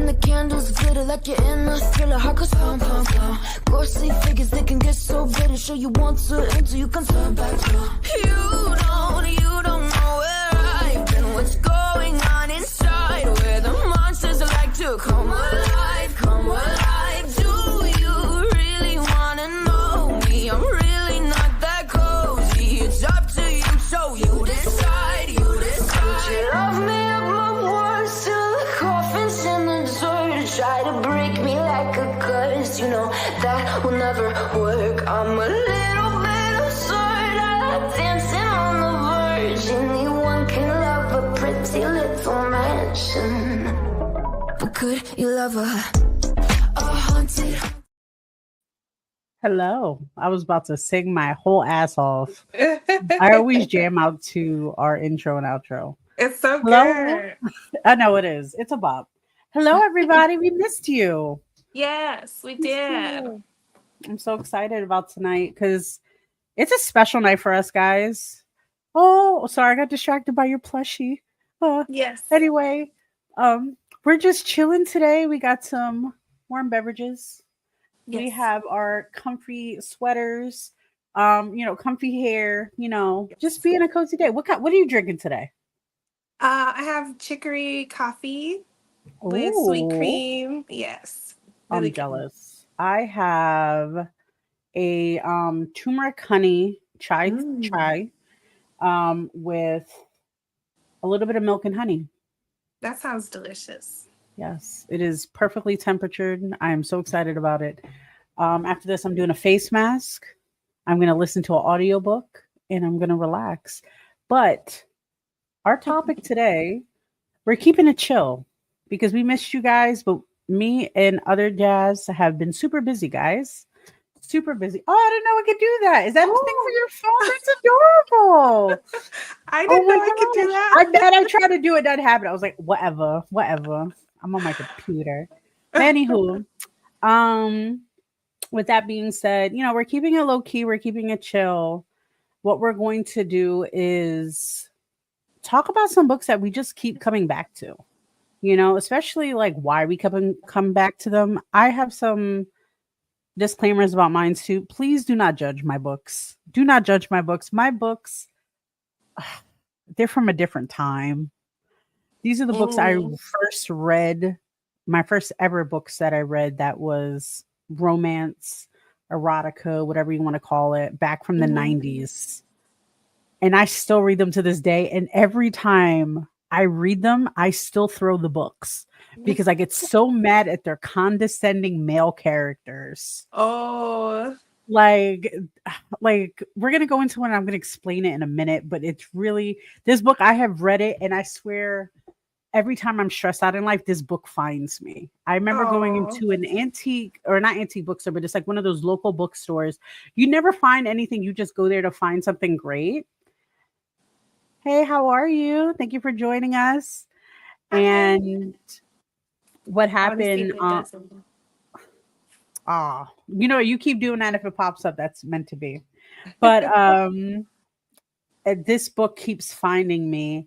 and the candles glitter like you're in a thriller. Heart goes pound, pound, pound. Ghostly figures, they can get so bitter. Show you want to enter, you can turn back now. You don't know where I've been. What's going on inside? Where the monsters like to come alive, come alive. Do you really wanna know me? I'm really not that cozy. It's up to you, so you decide, you decide. You love me up my words till the coffin's in the dirt. Try to break me like a curse, you know that will never work. I'm a little bit absurd. I like dancing on the verge. Anyone can love a pretty little mansion, but could you love a haunted? Hello. I was about to sing my whole ass off. I always jam out to our intro and outro. It's so Hello? good. I know it is. It's a bop. Hello, everybody. We missed you. Yes, we did. I'm so excited about tonight because it's a special night for us, guys. Oh, sorry. I got distracted by your plushie. Yes. Anyway, we're just chilling today. We got some warm beverages. Yes. We have our comfy sweaters, comfy hair, just being a cozy day. What are you drinking today? I have chicory coffee with sweet cream. Yes. Really I'm jealous. I have a turmeric honey chai with a little bit of milk and honey. That sounds delicious. Yes, it is perfectly temperatured. I am so excited about it. After this, I'm doing a face mask. I'm going to listen to an audiobook and I'm going to relax. But our topic today, we're keeping it chill because we missed you guys, but me and other Jas have been super busy, guys. Super busy. Oh, I didn't know we could do that. Is that a thing for your phone? That's adorable. I didn't know I could do that. I bet I tried to do it. That happened. I was like, whatever. I'm on my computer. Anywho, with that being said, we're keeping it low key. We're keeping it chill. What we're going to do is talk about some books that we just keep coming back to, especially like why we come back to them. I have some disclaimers about mine too. Please do not judge my books. Do not judge my books. My books, they're from a different time. These are the books I first read. My first ever books that I read that was romance, erotica, whatever you want to call it, back from the 90s. And I still read them to this day. And every time I read them, I still throw the books because I get so mad at their condescending male characters. Oh, like we're going to go into it and I'm going to explain it in a minute, but it's really, this book, I have read it and I swear every time I'm stressed out in life, this book finds me. I remember going into an antique or not antique bookstore, but it's like one of those local bookstores. You never find anything. You just go there to find something great. Hey, how are you? Thank you for joining us. And what happened? You keep doing that if it pops up. That's meant to be. But this book keeps finding me.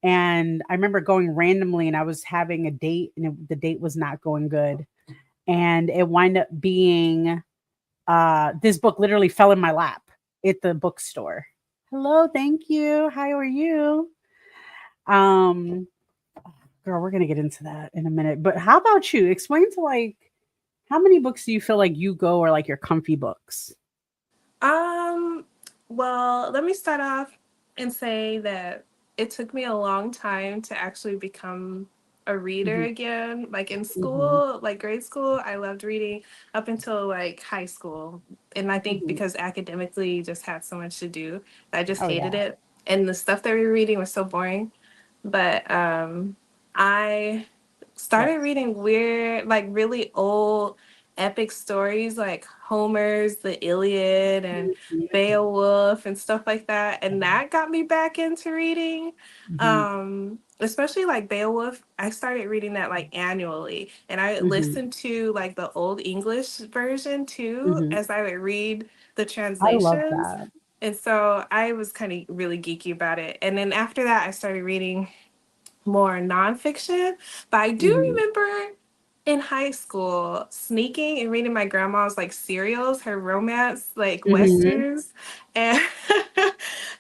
And I remember going randomly and I was having a date and the date was not going good. And it wound up being this book literally fell in my lap at the bookstore. Hello, thank you. How are you? Girl, we're going to get into that in a minute. But how about you? Explain to how many books do you feel like you go or like your comfy books? Well, let me start off and say that it took me a long time to actually become a reader again. Like in school, like grade school, I loved reading up until like high school. And I think because academically you just had so much to do, I just hated it. And the stuff that we were reading was so boring. But I started reading weird, like really old epic stories like Homer's The Iliad and Beowulf and stuff like that. And that got me back into reading. Especially like Beowulf, I started reading that like annually. And I listened to like the old English version too as I would read the translations. I love that. And so I was kind of really geeky about it. And then after that, I started reading more nonfiction. But I do remember in high school, sneaking and reading my grandma's like serials, her romance like Hmm. westerns, and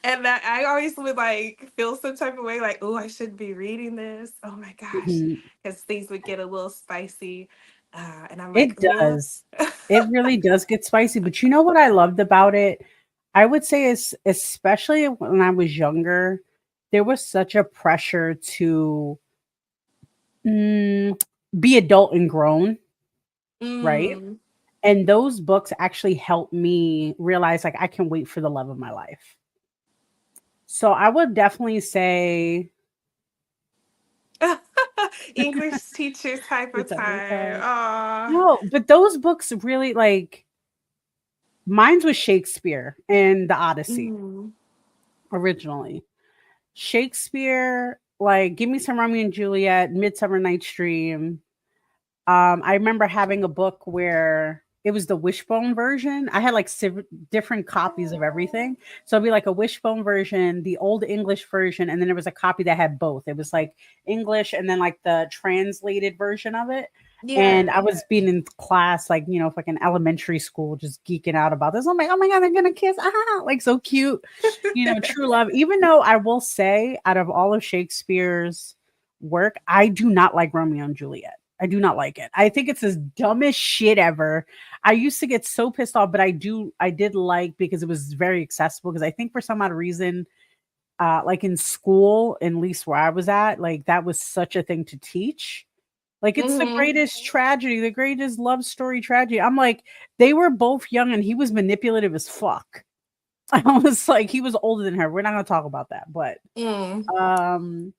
and that I always would like feel some type of way, like, oh, I should be reading this. Oh my gosh, Hmm. because things would get a little spicy, and I'm like, It oh, does. It really does get spicy. But you know what I loved about it? I would say is especially when I was younger, there was such a pressure to mm, be adult and grown, right? mm. And those books actually helped me realize like I can wait for the love of my life. So I would definitely say English teacher type of it's like, time. Oh, no, but those books really like mine was Shakespeare and the Odyssey mm. originally. Shakespeare, like Give Me Some Romeo and Juliet, Midsummer Night's Dream. I remember having a book where it was the Wishbone version. I had like different copies of everything. So it'd be like a Wishbone version, the old English version, and then there was a copy that had both. It was like English and then like the translated version of it. And Yeah. I was being in class, like, like in elementary school, just geeking out about this. I'm like, oh my God, they're gonna kiss. Ah, like so cute. True love. Even though I will say, out of all of Shakespeare's work, I do not like Romeo and Juliet. I do not like it. I think it's the dumbest shit ever. I used to get so pissed off, but I did like because it was very accessible. Because I think for some odd reason, like in school, at least where I was at, like that was such a thing to teach. Like it's the Hmm. greatest tragedy, the greatest love story tragedy. I'm like, they were both young and he was manipulative as fuck. I was like, he was older than her. We're not gonna talk about that, Mm. um,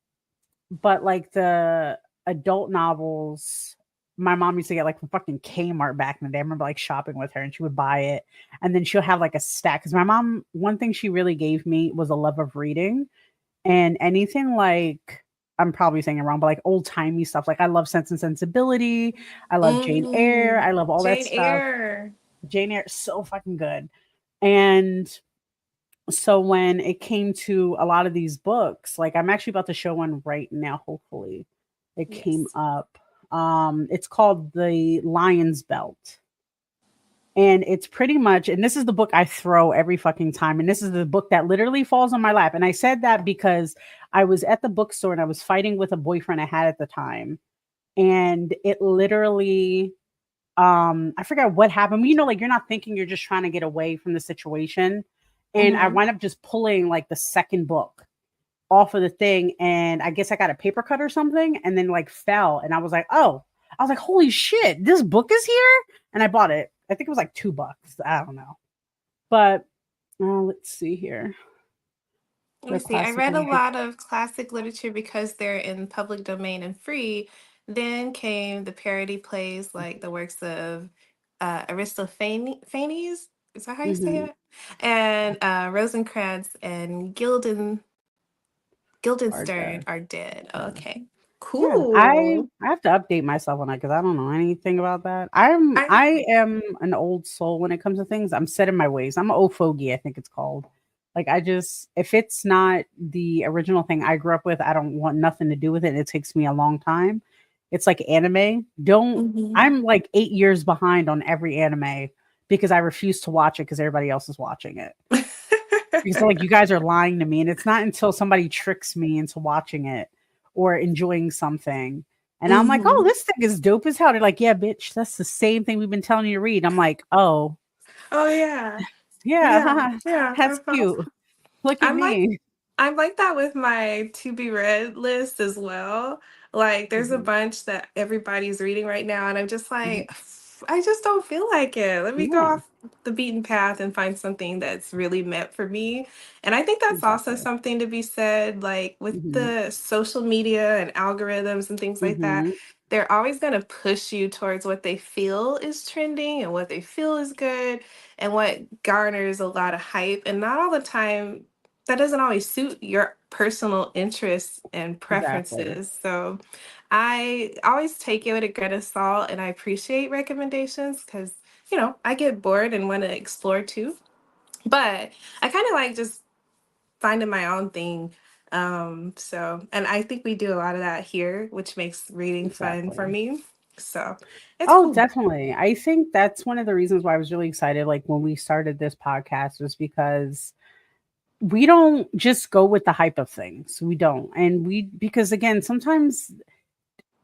but like the adult novels, my mom used to get like from fucking Kmart back in the day. I remember like shopping with her and she would buy it and then she'll have like a stack. Cause my mom, one thing she really gave me was a love of reading and anything like, I'm probably saying it wrong, but like old timey stuff. Like I love Sense and Sensibility. I love Jane Eyre. Mm. I love all that Jane stuff. Eyre. Jane Eyre is so fucking good. And so when it came to a lot of these books, like I'm actually about to show one right now, hopefully. It came Yes. up. It's called The Lion's Belt. And it's pretty much, and this is the book I throw every fucking time. And this is the book that literally falls on my lap. And I said that because I was at the bookstore and I was fighting with a boyfriend I had at the time. And it literally, I forgot what happened. Like you're not thinking, you're just trying to get away from the situation. And I Hmm. wind up just pulling like the second book off of the thing. And I guess I got a paper cut or something and then like fell. And I was like, oh, I was like, holy shit, this book is here. And I bought it. I think it was like $2. I don't know. But let's see here. Let me The see. I classic read a literature. lot of classic literature because they're in public domain and free. Then came the parody plays like the works of Aristophanes. Is that how you say Mm-hmm. it? And Rosencrantz and Are Guildenstern there. are dead. Yeah. Okay. Yeah, I Cool. I have to update myself on that because I don't know anything about that. I I am an old soul when it comes to things. I'm set in my ways. I'm an old fogey, I think it's called. Like I just if it's not the original thing I grew up with, I don't want nothing to do with it. And it takes me a long time. It's like anime. Don't Mhm. I'm like 8 years behind on every anime because I refuse to watch it because everybody else is watching it. Because they're like, you guys are lying to me. And it's not until somebody tricks me into watching it or enjoying something. And I'm like, oh, Mhm. this thing is dope as hell. They're like, yeah, bitch, that's the same thing we've been telling you to read. I'm like, oh, Oh yeah. Yeah. yeah, Yeah. that's cute. Look at I'm like me. I'm like that with my to be read list as well. Like there's a Mhm, bunch that everybody's reading right now and I'm just mhm. like I just don't feel like it. Let me go Yeah, off the beaten path and find something that's really meant for me. And I think that's also exactly. something to be said like with Hmm. the social media and algorithms and things like that. Hmm. They're always going to push you towards what they feel is trending and what they feel is good and what garners a lot of hype and not all the time that doesn't always suit your personal interests and Exactly. preferences. So I always take it with a grain of salt and I appreciate recommendations because, I get bored and want to explore too. But I kind of like just finding my own thing. And I think we do a lot of that here, which makes reading fun for Exactly. me. So it's Oh, cool. definitely. I think that's one of the reasons why I was really excited, like when we started this podcast, was because we don't just go with the hype of things. We don't. And because again, sometimes,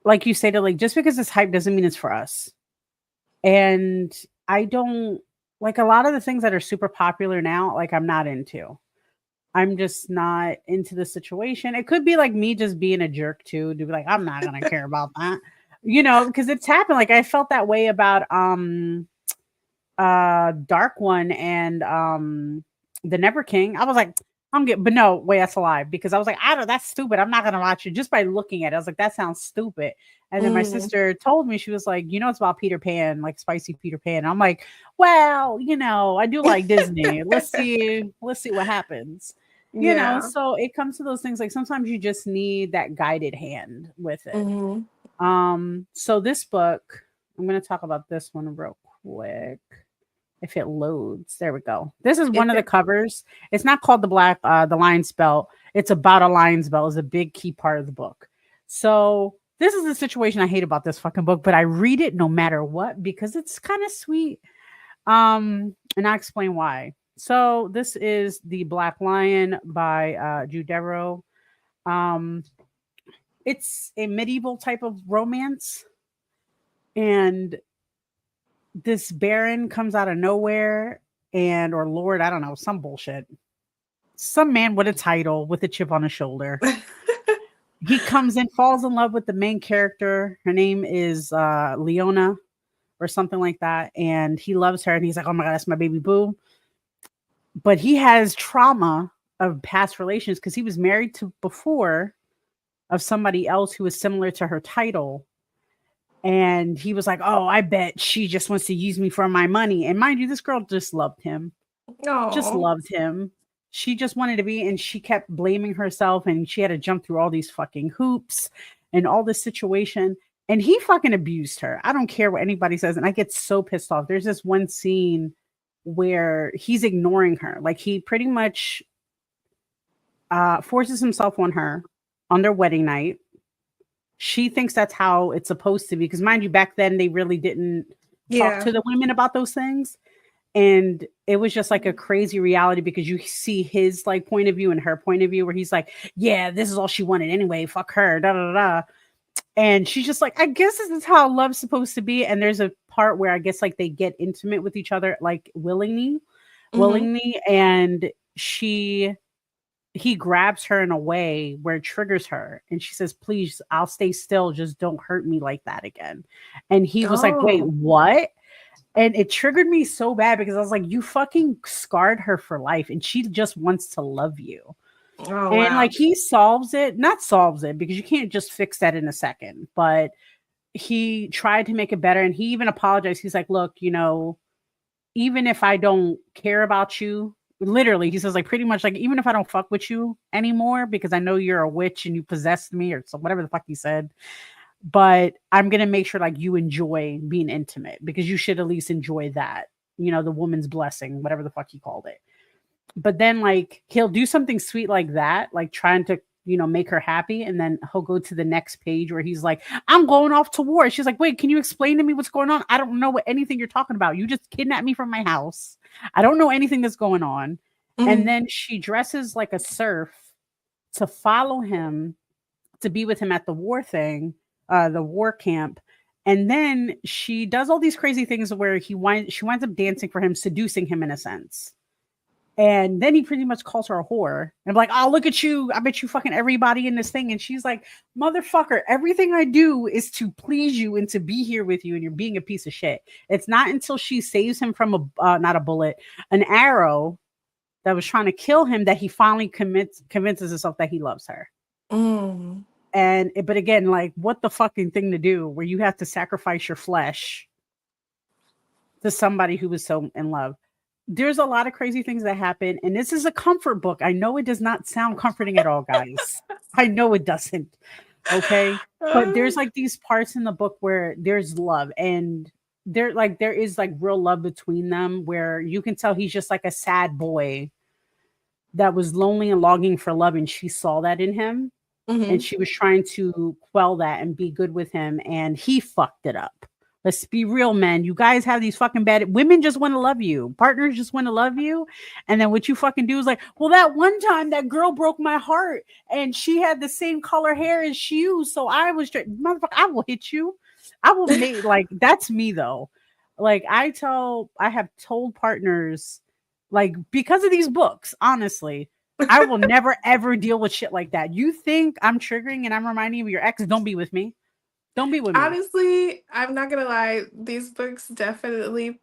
like you say, to like, just because it's hype doesn't mean it's for us. And I don't like a lot of the things that are super popular now, like I'm not into. I'm just not into the situation. It could be like me just being a jerk too, to be like, I'm not gonna care about that. Because it's happened. Like I felt that way about Dark One and The Never King. I was like, but no, wait, that's a lie. Because I was like, I don't that's stupid. I'm not gonna watch it just by looking at it. I was like, that sounds stupid. And then my Mm. sister told me, she was like, it's about Peter Pan, like spicy Peter Pan. And I'm like, well, I do like Disney. Let's see what happens. Yeah. So it comes to those things like sometimes you just need that guided hand with it. Hmm. So this book, I'm gonna talk about this one real quick. If it loads, there we go. This is one If of the it, covers. It's not called the lion's belt. It's about a lion's belt. Is a big key part of the book. So this is the situation I hate about this fucking book, but I read it no matter what because it's kind of sweet. And I explain why. So this is The Black Lion by Jude Deveraux. Um, it's a medieval type of romance, and this baron comes out of nowhere or lord, I don't know, some bullshit. Some man with a title with a chip on his shoulder. He comes in, falls in love with the main character. Her name is Leona or something like that. And he loves her and he's like, oh my God, that's my baby boo. But he has trauma of past relations because he was married to before of somebody else who was similar to her title. And he was like, oh, I bet she just wants to use me for my money. And mind you, this girl just loved him. Just oh. loved him. She just wanted to be, and she kept blaming herself, and she had to jump through all these fucking hoops and all this situation. And he fucking abused her. I don't care what anybody says. And I get so pissed off. There's this one scene where he's ignoring her. Like he pretty much forces himself on her on their wedding night. She thinks that's how it's supposed to be. Because mind you, back then they really didn't talk Yeah. to the women about those things. And it was just like a crazy reality because you see his like point of view and her point of view where he's like, yeah, this is all she wanted anyway. Fuck her. Da, da, da. And she's just like, I guess this is how love's supposed to be. And there's a part where I guess like they get intimate with each other, like willingly. Hmm. And he grabs her in a way where it triggers her. And she says, please, I'll stay still. Just don't hurt me like that again. And he was like, wait, Oh. what? And it triggered me so bad because I was like, you fucking scarred her for life. And she just wants to love you. Oh And wow. like he not solves it because you can't just fix that in a second. But he tried to make it better. And he even apologized. He's like, look, even if I don't care about you, literally, he says, like, pretty much, like, even if I don't fuck with you anymore, because I know you're a witch and you possessed me or so, whatever the fuck he said, but I'm going to make sure, like, you enjoy being intimate because you should at least enjoy that, the woman's blessing, whatever the fuck he called it. But then, like, he'll do something sweet like that, like trying to, make her happy. And then he'll go to the next page where he's like, I'm going off to war. She's like, wait, can you explain to me what's going on? I don't know anything you're talking about. You just kidnapped me from my house. I don't know anything that's going on. And Hmm. then she dresses like a serf to follow him, to be with him at the war thing, the war camp. And then she does all these crazy things where she winds up dancing for him, seducing him in a sense. And then he pretty much calls her a whore. And I'm like, oh, look at you. I bet you fucking everybody in this thing. And she's like, motherfucker, everything I do is to please you and to be here with you. And you're being a piece of shit. It's not until she saves him from not a bullet, an arrow that was trying to kill him that he finally convinces himself that he loves her. Mm. But again, like, what the fucking thing to do where you have to sacrifice your flesh to somebody who was so in love. There's a lot of crazy things that happen. And this is a comfort book. I know it does not sound comforting at all, guys. I know it doesn't. Okay. But there's like these parts in the book where there's love and there is like real love between them where you can tell he's just like a sad boy that was lonely and longing for love. And she saw that in him. and Hmm. she was trying to quell that and be good with him, and he fucked it up. Let's be real, men. You guys have these fucking bad women just want to love you. Partners just want to love you. And then what you fucking do is like, well, that one time that girl broke my heart and she had the same color hair as you. So I was just, motherfucker, I will hit you. I will make like that's me though. Like I have told partners, like, because of these books, honestly, I will never ever deal with shit like that. You think I'm triggering and I'm reminding you of your ex? Don't be with me. Don't be with me. Honestly, I'm not gonna lie. These books definitely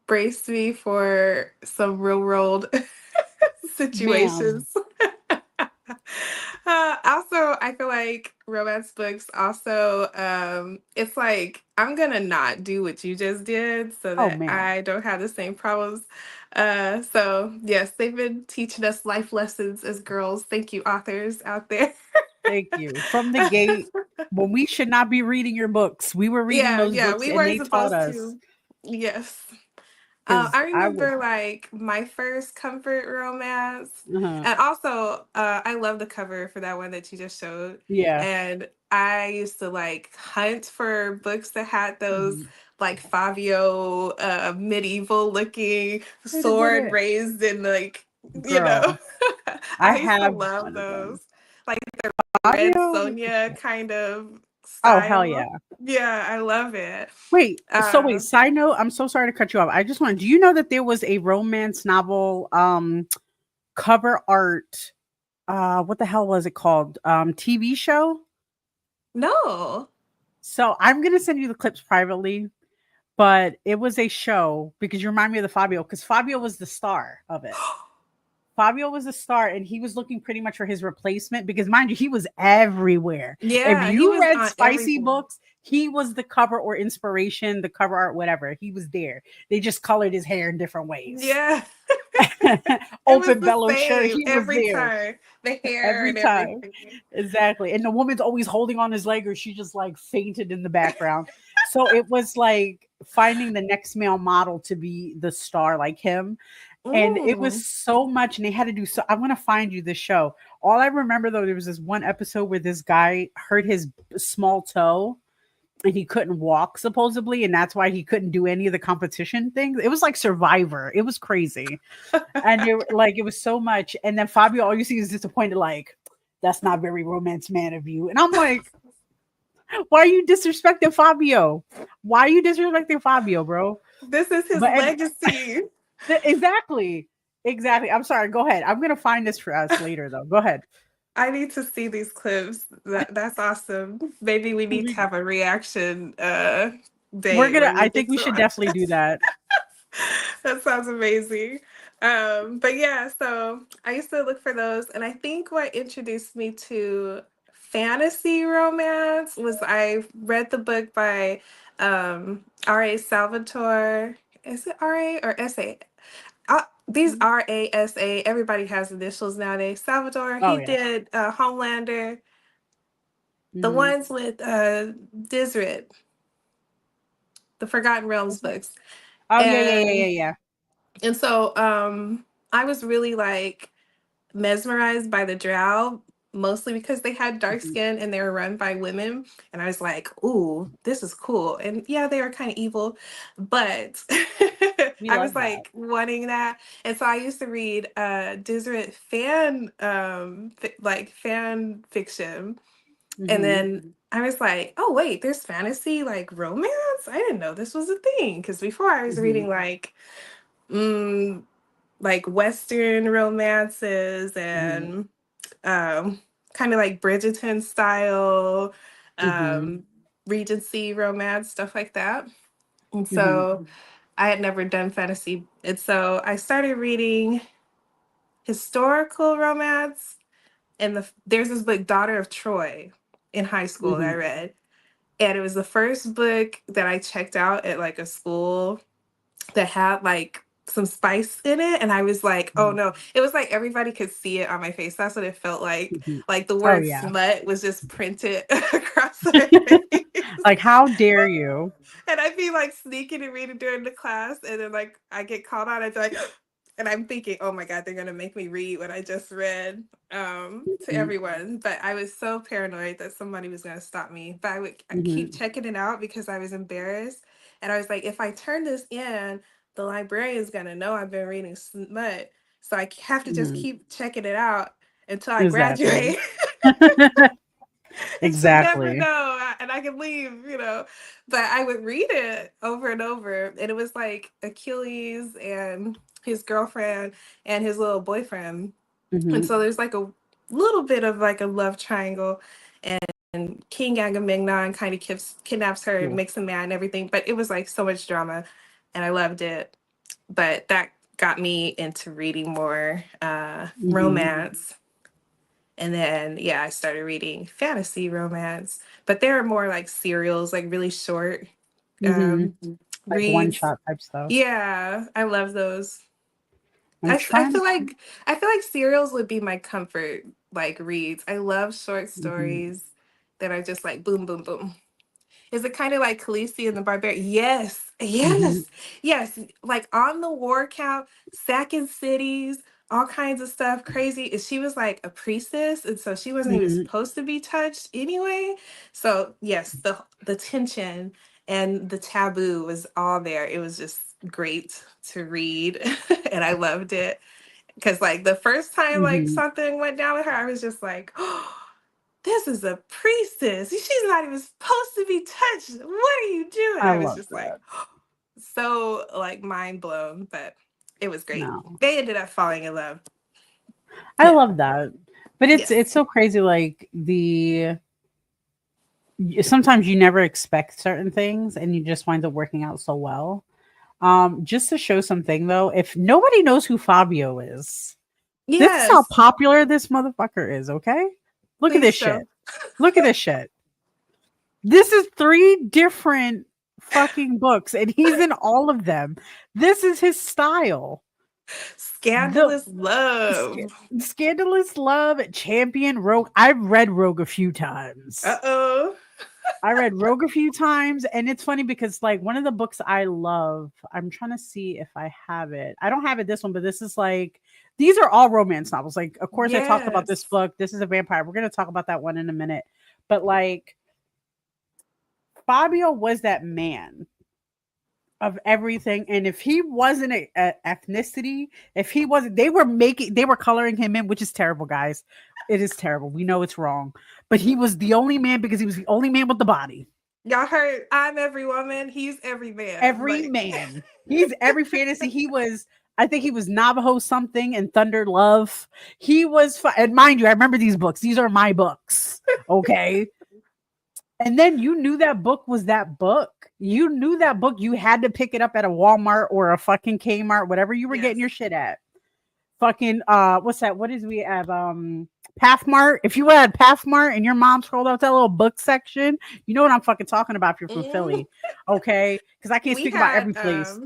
braced me for some real world Ma'am. situations. Also, I feel like romance books also, it's like I'm gonna not do what you just did so Oh, that ma'am. I don't have the same problems. So yes, they've been teaching us life lessons as girls. Thank you, authors out there. Thank you. From the gate, when we should not be reading your books, we were reading Yeah, those yeah, books we and weren't they taught supposed us to. Yes. because I I would, remember like my first comfort romance, uh and also I love the cover for that one that you just showed. yeah. And I used to like hunt for books that had those Mhm. like Fabio medieval looking It is what sword it raised in like is. you know. Girl, I I used to have love one of those. them. Like Red Fabio was the Sonja shit. kind of Oh, hell style. yeah. Yeah, I love it. Wait, Uh, side note, I'm so sorry to cut you off. I just want, do you know that there was a romance novel cover art, what the hell was it called? TV show? no. So I'm gonna send you the clips privately, but it was a show because you remind me of the Fabio because Fabio was the star of it. Fabio was the star, and he was looking pretty much for his replacement because, mind you, he was everywhere. If Yeah, he you was read on spicy everything. books, he was the cover or inspiration, the cover art, whatever. He was there. They just colored his hair in different ways. Yeah, it was Open the bellow shirt, same he was every there time. The hair every and time. everything. Exactly. And the woman's always holding on his leg, or she just like fainted in the background. So it was like finding the next male model to be the star like him. And it was Mm. so much, and they had to do so. I'm gonna find you the show. All I remember though, there was this one episode where this guy hurt his small toe and he couldn't walk supposedly, and that's why he couldn't do any of the competition things. It was like Survivor. It was crazy. And it was so much. And then Fabio, all you see is disappointed, like, that's not very romance man of you. And I'm like, why are you disrespecting Fabio? Why are you disrespecting Fabio, bro? This is his But and legacy. exactly. Exactly. I'm sorry. Go ahead. I'm gonna find this for us later though. Go ahead. I need to see these clips. That's awesome. Maybe we need to have a reaction We're date gonna where we I think get we to should watch definitely do this. that. That sounds amazing. But yeah, so I used to look for those, and I think what introduced me to fantasy romance was I read the book by R.A. Salvatore. Is it R.A. or S.A.? These R.A.S.A. Everybody has initials nowadays. Salvatore. Oh He yeah. did Homelander, the Mhm. ones with Disrit, the Forgotten Realms books, Oh yeah, yeah, yeah, yeah, and yeah. and so I was really like mesmerized by the Drow, mostly because they had dark Mhm. skin and they were run by women. And I was like, ooh, this is cool. And yeah, they were kind of evil, but We I was love that. like wanting that. And so I used to read Disrit fan like fan fiction. And Mhm. then I was like, oh wait, there's fantasy like romance? I didn't know this was a thing. Because before I was Mhm. reading mm, like Western romances Mhm. and kind of like Bridgerton style, Mhm. um, Regency romance, stuff like that. And Mhm. so I had never done fantasy. And so I started reading historical romance. And there's this book, Daughter of Troy, in high school that I Mhm. read. And it was the first book that I checked out at like a school that had like some spice in it, and I was like, oh Mhm. no. It was like everybody could see it on my face. That's what it felt like. Mhm. Like the Oh word yeah. smut was just printed across my face. Like, how dare you? And I'd be like sneaking and reading during the class, and then like I get called out, I'd be like And I'm thinking, oh my God, they're gonna make me read what I just read to Mhm. everyone. But I was so paranoid that somebody was gonna stop me. But I keep Mhm. checking it out because I was embarrassed. And I was like, if I turn this in, the librarian's gonna know I've been reading smut. So I have to just Mhm. keep checking it out until I Exactly. graduate. And she'll never Exactly. know, and I can leave, you know. But I would read it over and over, and it was like Achilles and his girlfriend and his little boyfriend, and Mhm. so there's like a little bit of like a love triangle, and King Agamemnon kind of kidnaps her and Yeah. makes them mad and everything. But it was like so much drama, and I loved it. But that got me into reading more Mhm. romance. And then, yeah, I started reading fantasy romance, but they were more like serials, like really short Mhm. um, Like one reads. shot type stuff. Yeah, I love those. I'm I trying feel to. like serials would be my comfort like reads. I love short Mhm. stories that are just like boom, boom, boom. Is it kind of like Khaleesi and the Barbarian? Yes, Mhm. yes, yes. Like on the war count, sacking cities, all kinds of stuff, crazy. And she was like a priestess, and so she wasn't even Mhm. supposed to be touched anyway. So yes, the tension and the taboo was all there. It was just great to read, and I loved it because like the first time like Mhm. something went down with her, I was just like, oh, this is a priestess. She's not even supposed to be touched. What are you doing? I I was love just like that. so like mind blown, but it was great. No. They ended up falling in love. I Yeah. love that. But it's Yes. so crazy like sometimes you never expect certain things and you just wind up working out so well. Just to show something though, if nobody knows who Fabio is, this is how Yes. popular this motherfucker is, okay? Look at Please this show. shit. Look at this shit. This is 3 different fucking books and he's in all of them. This is his style. The Scandalous love. Scandalous Love, Champion, Rogue. I've read Rogue a few times. Uh-oh. I read Rogue a few times, and it's funny because like one of the books I love, I'm trying to see if I have it. I don't have it this one, but this is like these are all romance novels. Like, of course, I talked about this Yes. book. This is a vampire. We're gonna talk about that one in a minute. But like Fabio was that man of everything. And if he wasn't a ethnicity, if he wasn't, they were coloring him in, which is terrible, guys. It is terrible. We know it's wrong. But he was the only man because he was the only man with the body. Y'all heard I'm every woman, he's every man. Every Like man. He's every fantasy. I think he was Navajo something and Thunder Love. And mind you, I remember these books. These are my books. Okay. And then you knew that book was that book. You knew that book. You had to pick it up at a Walmart or a fucking Kmart, whatever you were getting yes. your shit at. Fucking what's that? What is we have? Pathmart. If you were at Pathmart and your mom scrolled out that little book section, you know what I'm fucking talking about if you're from Mm. Philly. Okay. Because I can't We speak about had every place.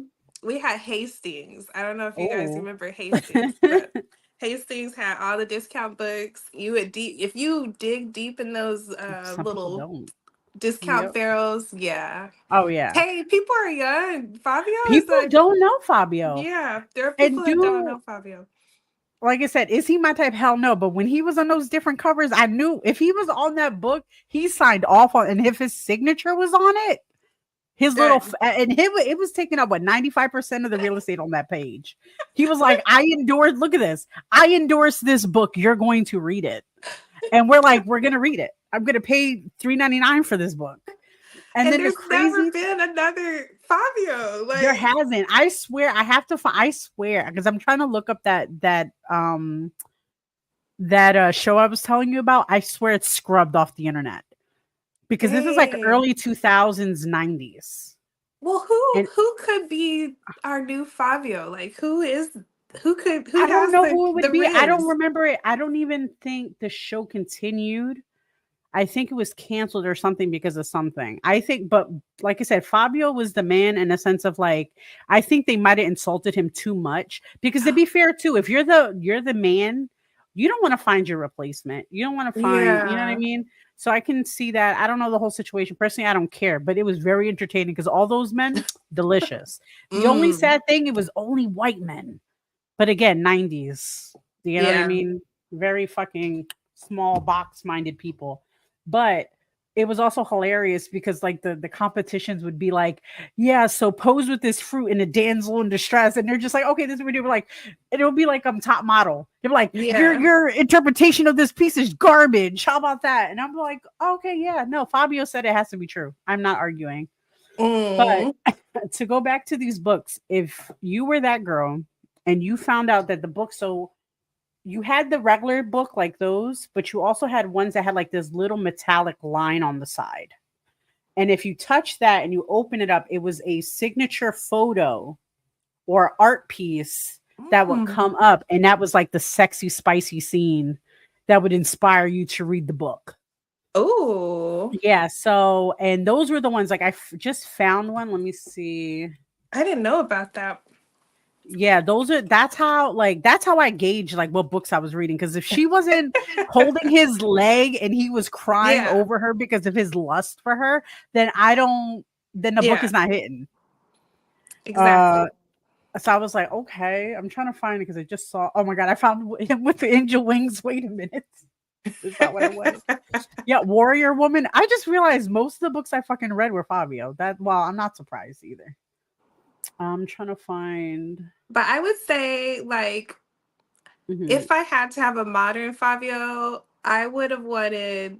Hastings. I don't know if you guys Oh. remember Hastings, but Hastings had all the discount books. You would if you dig deep in those Some people little don't. discount Yep. barrels, yeah. Oh yeah. Hey, people are young. Fabio is People like, don't know Fabio. yeah, there are And people that don't do know Fabio. like I said, is he my type? Hell no. But when he was on those different covers, I knew if he was on that book, he signed off on, and if his signature was on it, his little Done. and it was taking up what 95% of the real estate on that page. He was like, I endorse. Look at this. I endorse this book. You're going to read it, and we're like, we're gonna read it. I'm gonna pay $3.99 for this book. And And then the there's never crazy been another Fabio. there Like, hasn't. I swear, I have to. I swear because I'm trying to look up that show I was telling you about. I swear it's scrubbed off the internet because this is like dang. early 2000s, 90s. Well, And who could be our new Fabio? Like, who I don't has know who it would the be. I don't riz? remember it. I don't even think the show continued. I think it was canceled or something because of something. I think, but like I said, Fabio was the man in a sense of like, I think they might have insulted him too much. Because to be fair, too, if you're the man, you don't want to find your replacement. You don't want to find, you know what I Yeah. mean? So I can see that. I don't know the whole situation. Personally, I don't care, but it was very entertaining because all those men, delicious. The only Mm. sad thing, it was only white men. But again, 90s. You know what I Yeah. mean? Very fucking small box minded people. But it was also hilarious because like the competitions would be like, yeah, so pose with this fruit in a damsel in distress, and they're just like, okay, this is what we do. We're like, it'll be like top model. They're like, Yeah. your interpretation of this piece is garbage. How about that? And I'm like, okay, yeah, no, Fabio said it has to be true. I'm not arguing. But Mm. to go back to these books, if you were that girl and you found out that the book, so you had the regular book like those, but you also had ones that had like this little metallic line on the side. And if you touch that and you open it up, it was a signature photo or art piece that would Mm. come up. And that was like the sexy, spicy scene that would inspire you to read the book. Oh, Yeah. So, and those were the ones like just found one. Let me see. I didn't know about that. Yeah, that's how I gauge like what books I was reading. Because if she wasn't holding his leg and he was crying Yeah. over her because of his lust for her, then the book Yeah. is not hitting. Exactly. So I was like, okay, I'm trying to find it because I just saw, oh my God, I found him with the angel wings. Wait a minute. Is that what I wanted? Yeah, Warrior Woman. I just realized most of the books I fucking read were Fabio. I'm not surprised either. I'm trying to find. But I would say, like, Mhm. if I had to have a modern Fabio, I would have wanted,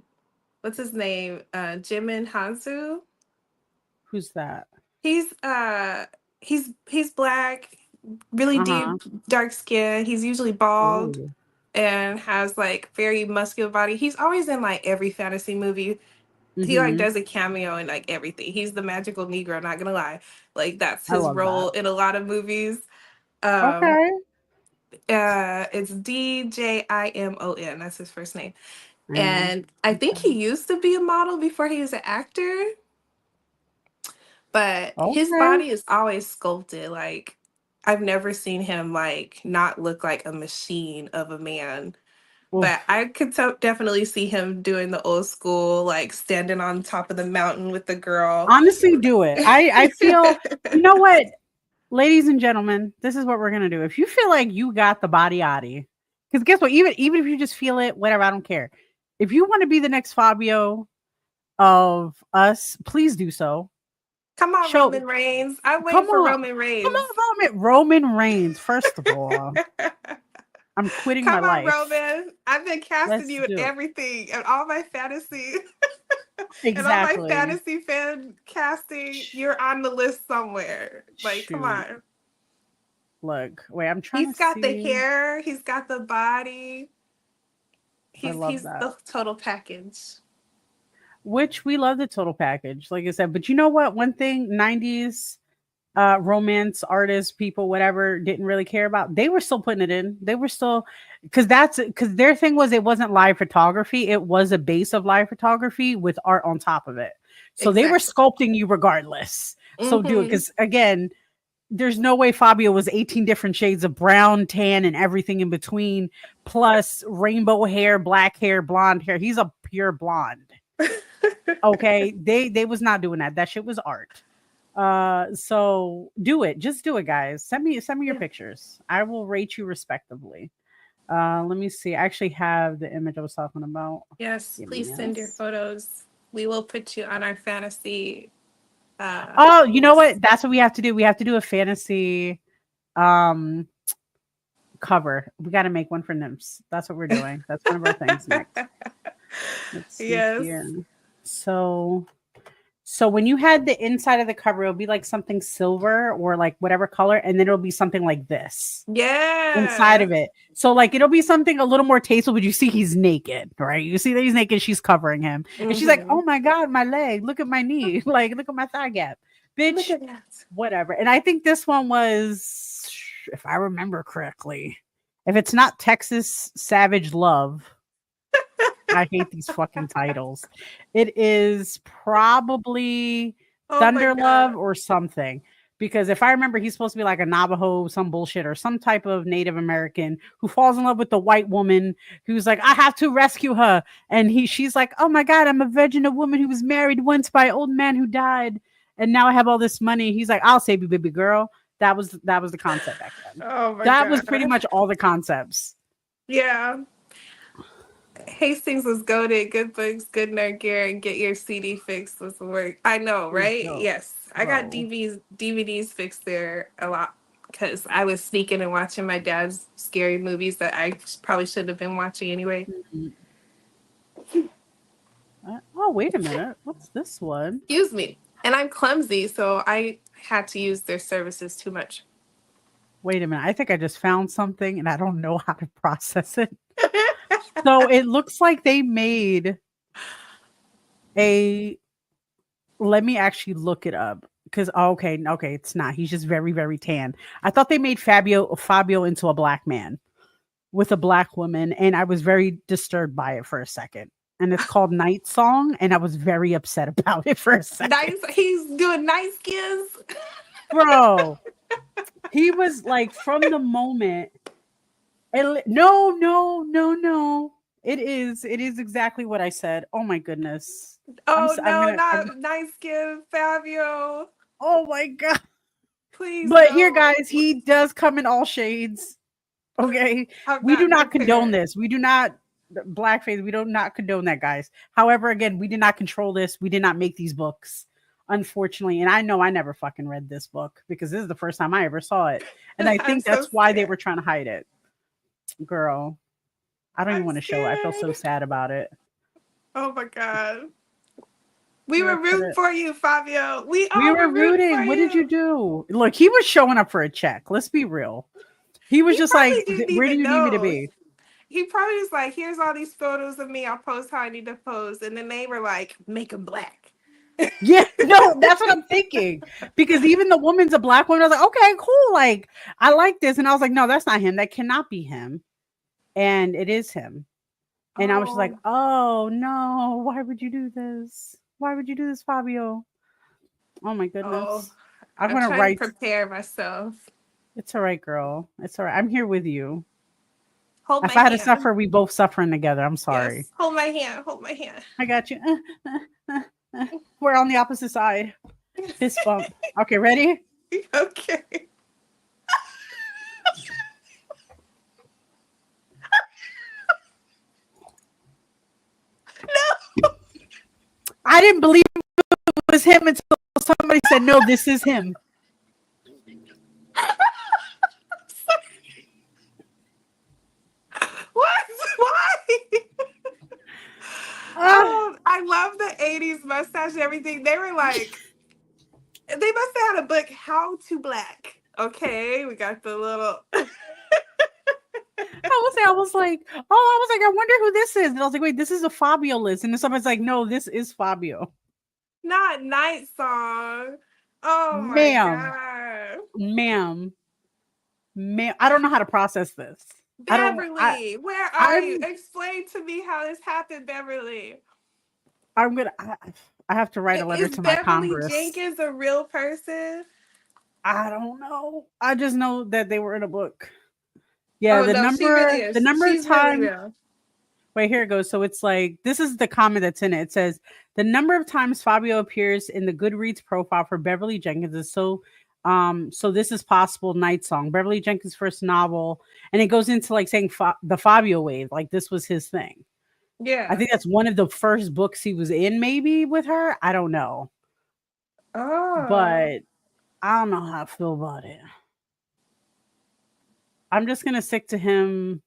what's his name? Jimin Hansu. Who's that? He's he's black, really Uh-huh. deep, dark skin. He's usually bald Ooh. and has like very muscular body. He's always in like every fantasy movie. He like Mhm. does a cameo in like everything. He's the magical Negro, not gonna lie. Like that's I his love that. role in a lot of movies. Um Okay. it's Djimon. That's his first name. Mm, And I think he used to be a model before he was an actor, but his okay. body is always sculpted. Like I've never seen him like not look like a machine of a man. But Oof. I could definitely see him doing the old school, like standing on top of the mountain with the girl. Honestly, do it. I feel, you know what, ladies and gentlemen, this is what we're gonna do. If you feel like you got the body yaddy, because guess what? Even if you just feel it, whatever, I don't care. If you want to be the next Fabio of us, please do so. Come on, Show, Roman Reigns. I'm come waiting for on, Roman come Reigns. on, Roman Reigns. First of all, I'm quitting my Come on, life. Roman. I've been casting Let's you in do it. everything and all my fantasy and all my Exactly. fantasy fan casting. You're on the list somewhere. Like, come Shoot. on. Look, wait, I'm trying He's to got the see. hair, he's got the body. I love He's that. the total package. Which we love the total package, like I said. But you know what? One thing 90s romance artists, people, whatever, didn't really care about. They were still putting it in. They were still because their thing was it wasn't live photography, it was a base of live photography with art on top of it. So they were Exactly. sculpting you regardless. So do it Mm-hmm. because again, there's no way Fabio was 18 different shades of brown, tan, and everything in between, plus rainbow hair, black hair, blonde hair. He's a pure blonde. Okay. They was not doing that. That shit was art. So do it. Just do it, guys. Send me your Yeah. pictures. I will rate you respectively. Let me see. I actually have the image I was talking about. Yes, Give me please send your this. photos. We will put you on our fantasy. Oh, you know List. what? That's what we have to do. We have to do a fantasy cover. We got to make one for Nymphs. That's what we're doing. That's one of our things next. Let's see Yes. here. So when you had the inside of the cover, it'll be like something silver or like whatever color, and then it'll be something like this inside Yeah. of it. So like it'll be something a little more tasteful, but you see he's naked, right? You see that he's naked, she's covering him. And she's like, Mm-hmm. oh my God, my leg, look at my knee, like look at my thigh gap. Look Bitch, at that. whatever. And I think this one was, if I remember correctly, if it's not Texas Savage Love, I hate these fucking titles. It is probably Oh my Thunder Love God. or something. Because if I remember, he's supposed to be like a Navajo, some bullshit, or some type of Native American who falls in love with the white woman who's like, I have to rescue her. And she's like, oh my God, I'm a virgin, a woman who was married once by an old man who died. And now I have all this money. He's like, I'll save you, baby girl. That was the concept back then. Oh my That was pretty god. much all the concepts. Yeah. Hastings was goaded. Good books, good nerd gear, and get your CD fixed was the work. I know, It was right? dope, Yes. I got bro. DVDs fixed there a lot because I was sneaking and watching my dad's scary movies that I probably should have been watching anyway. Mhm. Oh, wait a minute. What's this one? Excuse me. And I'm clumsy, so I had to use their services too much. Wait a minute. I think I just found something and I don't know how to process it. So it looks like they made a. Let me actually look it up because okay, it's not. He's just very, very tan. I thought they made Fabio into a black man with a black woman, and I was very disturbed by it for a second. And it's called Night Song, and I was very upset about it for a second. Nice. He's doing nice skins. Bro, he was like from the moment. No. It is exactly what I said. Oh my goodness. Oh I'm no, gonna. not nice skin, Fabio. Oh my god. Please. But here, No. guys, he does come in all shades. Okay, I'm we do not condone prepared. this. We do not blackface. We do not condone that, guys. However, again, we did not control this. We did not make these books, unfortunately. And I know I never fucking read this book because this is the first time I ever saw it, and I I'm think so that's why they scared. were trying to hide it. Girl, I don't even I'm want to show it. I feel so scared. sad about it. Oh my god. We I'm were gonna put rooting it. for you, Fabio. We We all were were rooting for rooting. What did you you. do? Look, he was showing up for a check. Let's be real. He was He just probably like, didn't "Where do even you need me to know. be?" He probably was like, here's all these photos of me. I'll post how I need to pose. And then they were like, make them black. Yeah, no, that's what I'm thinking. Because even the woman's a black woman. I was like, okay, cool. Like, I like this. And I was like, no, that's not him. That cannot be him. And it is him. And I was just like, Oh, oh no, why would you do this? Why would you do this, Fabio? Oh my oh. goodness. I'm I'm gonna trying to write. prepare myself. It's all right, girl. It's all right. I'm here with you. Hold If my I had to hand. suffer, we both suffering together. I'm sorry. Yes. Hold my hand. Hold my hand. I got you. We're on the opposite side. Fist bump. Okay, ready? Okay. No. I didn't believe it was him until somebody said, no, this is him. What? Why? I love the 80s mustache and everything. They were like, they must have had a book, How to Black. Okay, we got the little. I was like, I wonder who this is. And I was like, wait, this is a Fabio list. And then somebody's like, no, this is Fabio. Not Night Song. Oh my Ma'am, god. ma'am, I don't know how to process this. Beverly, where are you? I'm Explain to me how this happened, Beverly. I'm gonna I have to write a letter Is to my Beverly Congress. Jenkins a real person? I don't know. I just know that they were in a book. Yeah, Oh no, she really the is. number of She's really times. real. Wait, here it goes. So it's like this is the comment that's in it. It says the number of times Fabio appears in the Goodreads profile for Beverly Jenkins is so this is possible Night Song, Beverly Jenkins' first novel, and it goes into like saying the Fabio wave, like this was his thing. I Yeah. think that's one of the first books he was in, maybe with her. I don't know, Oh. but I don't know how I feel about it. I'm just gonna stick to him.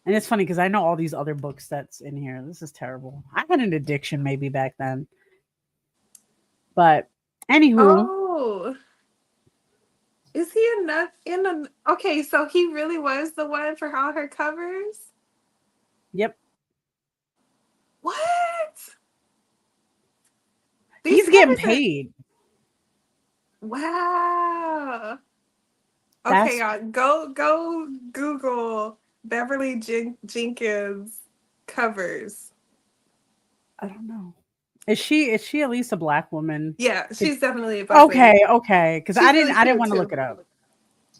And it's funny because I know all these other books that's in here. This is terrible. I had an addiction maybe back then. But anywho, Oh. Is he in a okay, so he really was the one for all her covers? yep. What? These He's getting covers are paid. wow. Okay, That's y'all, go Google Beverly Jenkins covers. I don't know. Is she at least a black woman? Yeah, she's definitely a black lady. Okay. Because She's really I didn't cute want to too. look it up.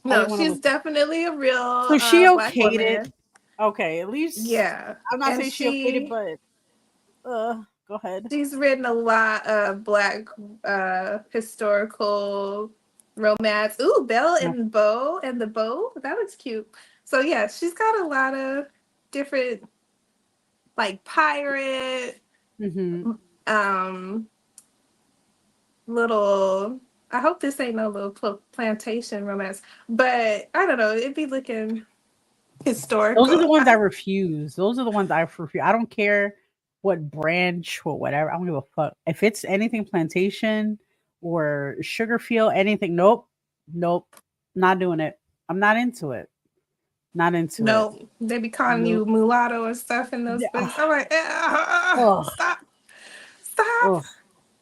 I No, didn't want to she's look. definitely a real So she black okayed it. woman. Okay, at least Yeah, I'm not and saying she okayed it, but go ahead. she's written a lot of black historical romance. Ooh, Belle and Beau and the Beau. That looks cute. So yeah, she's got a lot of different like pirate, Mm-hmm. um, little. I hope this ain't no little plantation romance, but I don't know. It'd be looking Those are historical. the ones I refuse. Those are the ones I refuse. I don't care what branch or whatever. I don't give a fuck. If it's anything plantation or sugarfield, anything, nope. Nope. Not doing it. I'm not into it. Not into it. No, they be calling you Nope. mulatto and stuff in those Yeah, books. I'm like, ugh, stop, stop. ugh.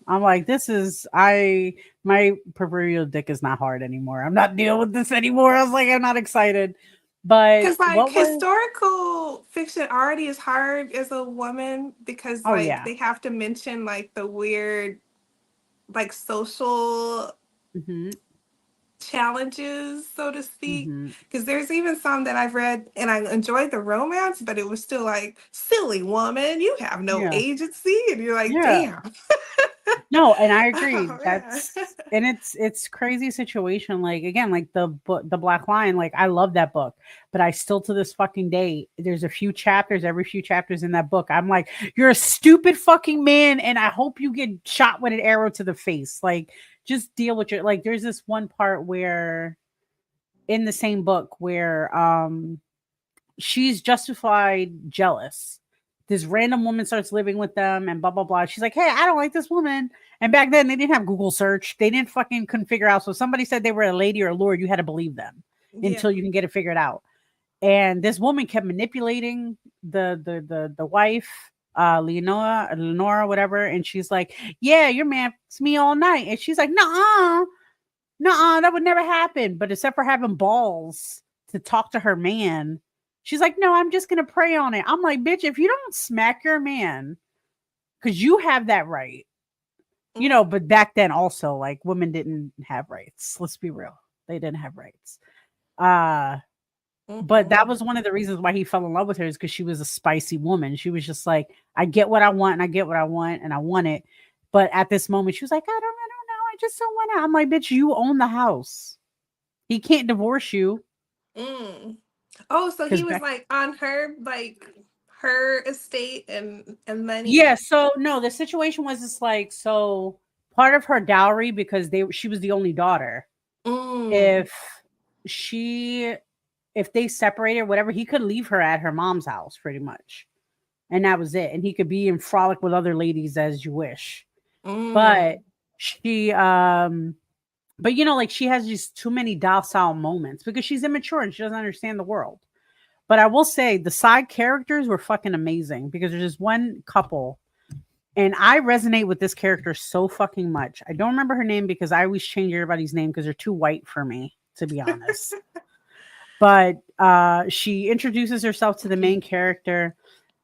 I'm like, this is my proverbial dick is not hard anymore. I'm not dealing with this anymore. I was like, I'm not excited. But Because like what was historical fiction already is hard as a woman because oh like yeah. they have to mention like the weird like social Hmm. challenges, so to speak. Hmm. Because there's even some that I've read and I enjoyed the romance, but it was still like, silly woman, you have no Yeah. agency. And you're like, Yeah. damn. No, and I agree. Oh man. That's and it's crazy situation. Like again, like the book, the Black Lion. Like I love that book, but I still to this fucking day, there's a few chapters, every few chapters in that book. I'm like, you're a stupid fucking man, and I hope you get shot with an arrow to the face. Like, just deal with your like. There's this one part where in the same book where she's justified jealous. This random woman starts living with them and blah blah blah. She's like, "Hey, I don't like this woman." And back then they didn't have Google search. They didn't fucking couldn't figure out. So if somebody said they were a lady or a lord, you had to believe them Yeah. until you can get it figured out. And this woman kept manipulating the wife, Leonora, whatever. And she's like, "Yeah, your man fucks me all night." And she's like, "Nuh-uh, nuh-uh, that would never happen." But except for having balls to talk to her man, she's like, "No, I'm just gonna pray on it." I'm like, bitch, if you don't smack your man, because you have that right, but back then also, like, women didn't have rights. Let's be real. They didn't have rights. But that was one of the reasons why he fell in love with her is because she was a spicy woman. She was just like, I get what I want and I get what I want and I want it. But at this moment, she was like, I don't know. I just don't want to. I'm like, bitch, you own the house. He can't divorce you. Mm. Oh, so he Because was like on her her estate and money. yeah, so no, the situation was just like, so part of her dowry, because she was the only daughter. Mm. If she if they separated, whatever, he could leave her at her mom's house pretty much. And that was it. And he could be in frolic with other ladies as you wish. But Mm. she but like she has just too many docile moments because she's immature and she doesn't understand the world. But I will say the side characters were fucking amazing because there's this one couple and I resonate with this character so fucking much. I don't remember her name because I always change everybody's name because they're too white for me, to be honest. But she introduces herself to the main character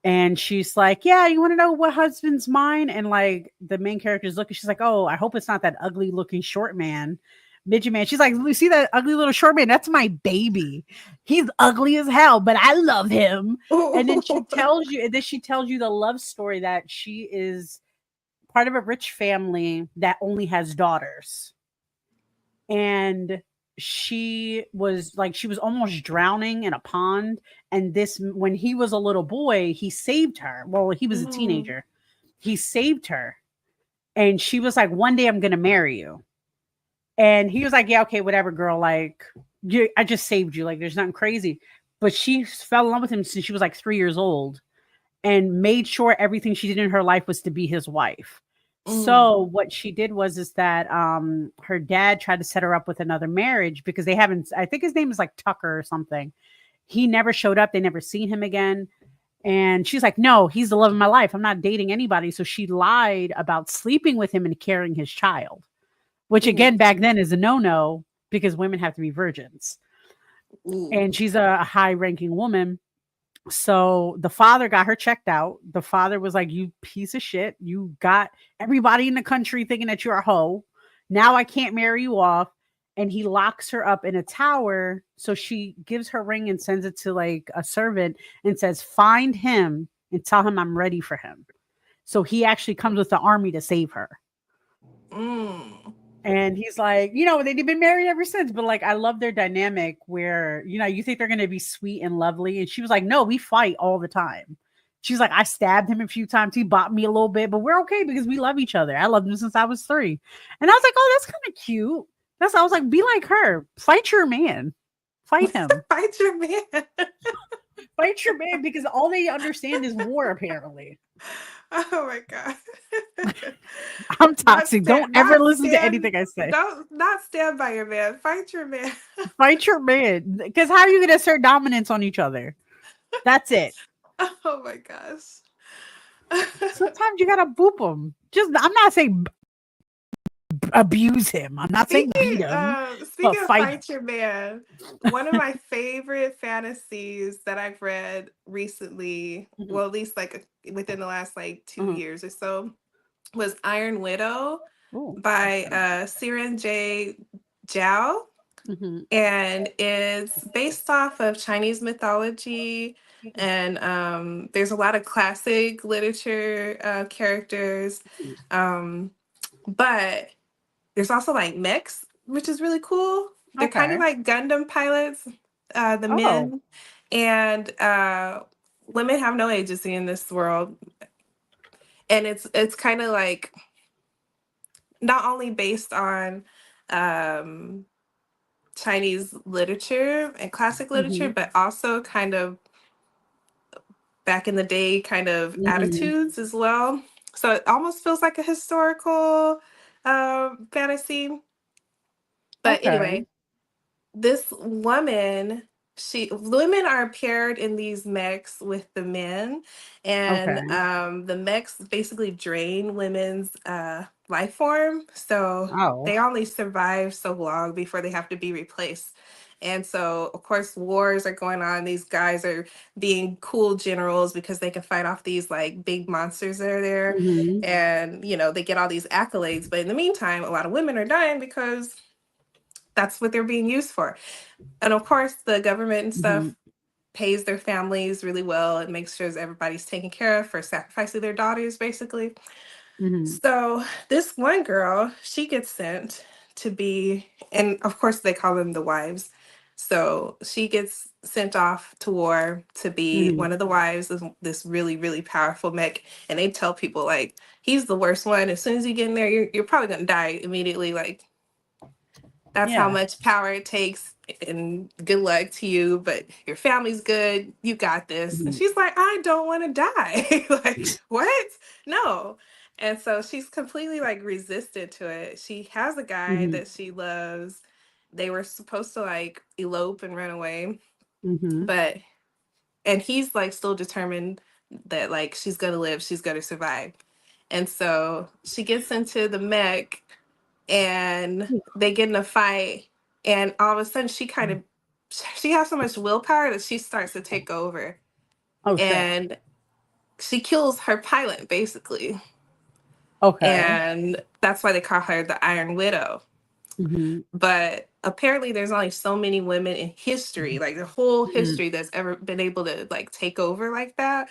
and she's like, "Yeah, you want to know what husband's mine?" And like the main character's looking, she's like, "Oh, I hope it's not that ugly looking short man, midget man." She's like, "You see that ugly little short man? That's my baby. He's ugly as hell, but I love him." And then she tells you the love story that she is part of a rich family that only has daughters. And she was almost drowning in a pond, and this when he was a little boy he saved her. Well, he was a Mm. teenager. He saved her, and she was like, "One day I'm gonna marry you." And he was like, "Yeah, okay, whatever, girl, like I just saved you, like there's nothing crazy." But she fell in love with him since she was like 3 years old and made sure everything she did in her life was to be his wife. Mm. So what she did is that her dad tried to set her up with another marriage because they haven't, I think his name is like Tucker or something. He never showed up. They never seen him again. And she's like, "No, he's the love of my life. I'm not dating anybody." So she lied about sleeping with him and carrying his child, which Ooh. again back then is a no-no because women have to be virgins. Ooh. And she's a high-ranking woman. So the father got her checked out. The father was like, "You piece of shit. You got everybody in the country thinking that you're a hoe. Now I can't marry you off." And he locks her up in a tower. So she gives her ring and sends it to like a servant and says, "Find him and tell him I'm ready for him." So he actually comes with the army to save her. Mm. And he's like, they've been married ever since. But like, I love their dynamic where, you think they're going to be sweet and lovely. And she was like, no, we fight all the time. She's like, I stabbed him a few times. He bought me a little bit, but we're okay because we love each other. I loved him since I was 3. And I was like, oh, that's kind of cute. I was like, be like her. Fight your man. Fight him. Fight your man. Fight your man, because all they understand is war, apparently. Oh my God. I'm toxic. Don't ever listen to anything I say. Not stand by your man. Fight your man. Fight your man. Because how are you going to assert dominance on each other? That's it. Oh my gosh. Sometimes you got to boop him. I'm not saying abuse him. I'm not saying beat him. Speaking of fight your man, one of my favorite fantasies that I've read recently, well, at least like within the last like 2 years or so, was Iron Widow by Siren J. Zhao. And it's based off of Chinese mythology. And there's a lot of classic literature characters. But there's also like mechs, which is really cool. They're kind of like Gundam pilots, the men. And women have no agency in this world. And it's kind of like not only based on Chinese literature and classic literature, but also kind of back in the day kind of attitudes as well. So it almost feels like a historical fantasy. But anyway, this women are paired in these mechs with the men, and the mechs basically drain women's life form. So they only survive so long before they have to be replaced. And so, of course, wars are going on. These guys are being cool generals because they can fight off these like big monsters that are there. And, they get all these accolades. But in the meantime, a lot of women are dying because that's what they're being used for. And of course, the government and stuff pays their families really well and makes sure everybody's taken care of for sacrificing their daughters, basically. So this one girl, she gets sent to be, and of course they call them the wives. So she gets sent off to war to be one of the wives of this really, really powerful mech. And they tell people like, he's the worst one. As soon as you get in there, you're probably going to die immediately. Like, that's how much power it takes, and good luck to you, but your family's good. You got this. And she's like, I don't want to die. Like, what? No. And so she's completely like resistant to it. She has a guy that she loves. They were supposed to like elope and run away, and he's like still determined that like she's gonna live, she's gonna survive. And so she gets into the mech, and they get in a fight, and all of a sudden she has so much willpower that she starts to take over. And she kills her pilot, basically. And that's why they call her the Iron Widow. But apparently there's only so many women in history, like the whole history, that's ever been able to like take over like that.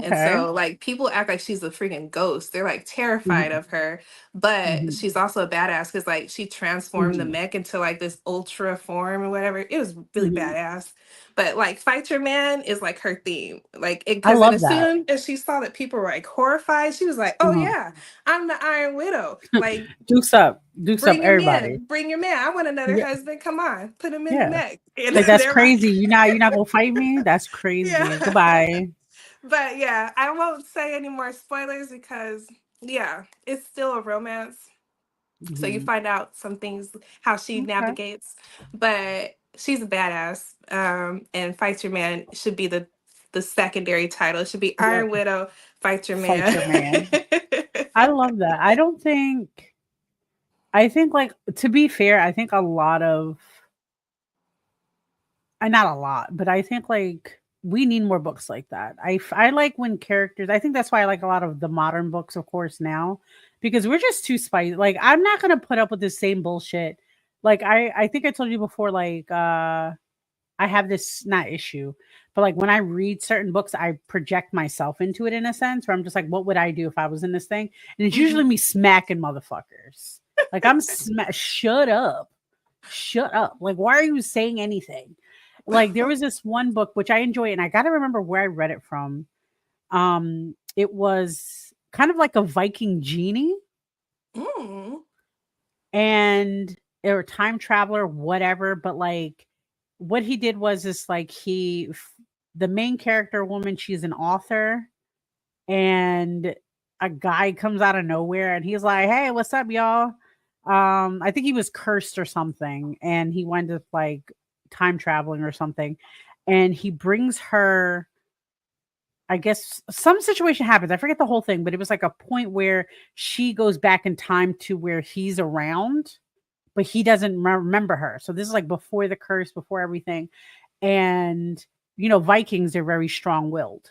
And so like people act like she's a freaking ghost. They're like terrified of her. But she's also a badass because like she transformed the mech into like this ultra form or whatever. It was really badass. But like Fight Your Man is like her theme. Like because as soon as she saw that people were like horrified, she was like, oh yeah, I'm the Iron Widow. Like Dukes up, everybody. Bring your man. I want another husband. Come on, put him in the neck. Like that's crazy. Like, you're not gonna fight me? That's crazy. Goodbye. But yeah, I won't say any more spoilers because it's still a romance. So you find out some things, how she navigates. But she's a badass. And Fight Your Man should be the secondary title. It should be Iron Widow, Fight Your Man. Fight Your Man. I love that. I think like, to be fair, I think a lot of, not a lot, but I think like we need more books like that. I like when characters, I think that's why I like a lot of the modern books, of course, now, because we're just too spicy. Like, I'm not going to put up with the same bullshit. Like, I think I told you before, like, I have this, not issue, but like when I read certain books, I project myself into it in a sense where I'm just like, what would I do if I was in this thing? And it's usually me smacking motherfuckers. Like I'm shut up. Shut up. Like, why are you saying anything? Like there was this one book which I enjoy, and I gotta remember where I read it from. It was kind of like a Viking genie, Mm. and or a time traveler, whatever. But like, what he did was this: like the main character woman, she's an author, and a guy comes out of nowhere, and he's like, "Hey, what's up, y'all?" I think he was cursed or something, and he went to like time traveling or something, and he brings her. I guess some situation happens. I forget the whole thing, but it was like a point where she goes back in time to where he's around, but he doesn't remember her. So this is like before the curse, before everything. And Vikings are very strong-willed.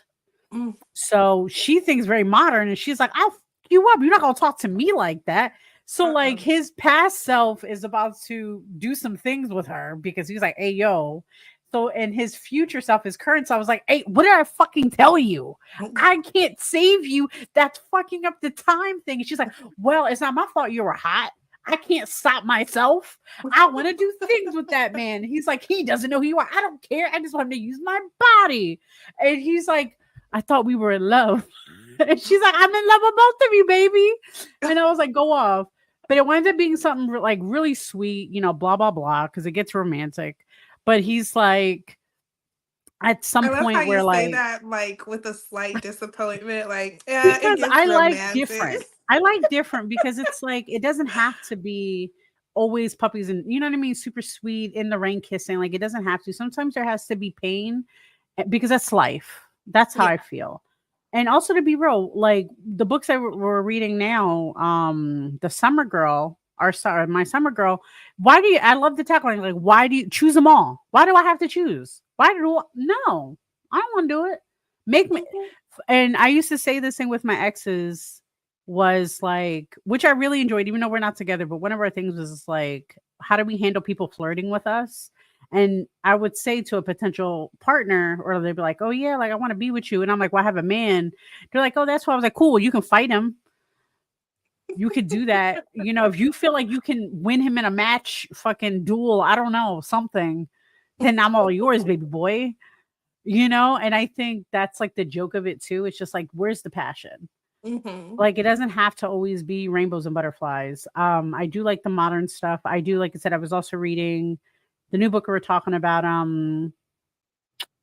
Mm. So she thinks very modern, and she's like, "I'll f you up. You're not gonna talk to me like that." So like Uh-oh. his past self is about to do some things with her because he's like, "Hey, yo." So and his future self, his current self was like, "Hey, what did I fucking tell you? I can't save you. That's fucking up the time thing." And she's like, "Well, it's not my fault you were hot. I can't stop myself. I want to do things with that man." He's like, "He doesn't know who you are. I don't care. I just want him to use my body." And he's like, "I thought we were in love." And she's like, "I'm in love with both of you, baby." And I was like, "Go off." But it winds up being something like really sweet, blah, blah, blah, because it gets romantic. But he's like, at I some love how point you where say like, that, like with a slight disappointment. Like, yeah, it because gets I like romantic. different. I like different because it's like, it doesn't have to be always puppies and, you know what I mean? Super sweet in the rain kissing. Like, it doesn't have to. Sometimes there has to be pain because that's life. That's how Yeah. I feel. And also to be real, like the books that we're reading now, the Summer Girl, my Summer Girl. Why do you? I love the tagline. Like, why do you choose them all? Why do I have to choose? No, I don't want to do it. Make me. Mhm. And I used to say this thing with my exes was like, which I really enjoyed, even though we're not together. But one of our things was like, how do we handle people flirting with us? And I would say to a potential partner, or they'd be like, "Oh yeah, like I want to be with you," and I'm like, "Well, I have a man." They're like, "Oh, that's why." I was like, "Cool, you can fight him. You could do that. If you feel like you can win him in a match, fucking duel, I don't know, something, then I'm all yours, baby boy." And I think that's like the joke of it too. It's just like, where's the passion? Mhm. Like, it doesn't have to always be rainbows and butterflies. I do like the modern stuff. I do, like I said, I was also reading the new book we were talking about,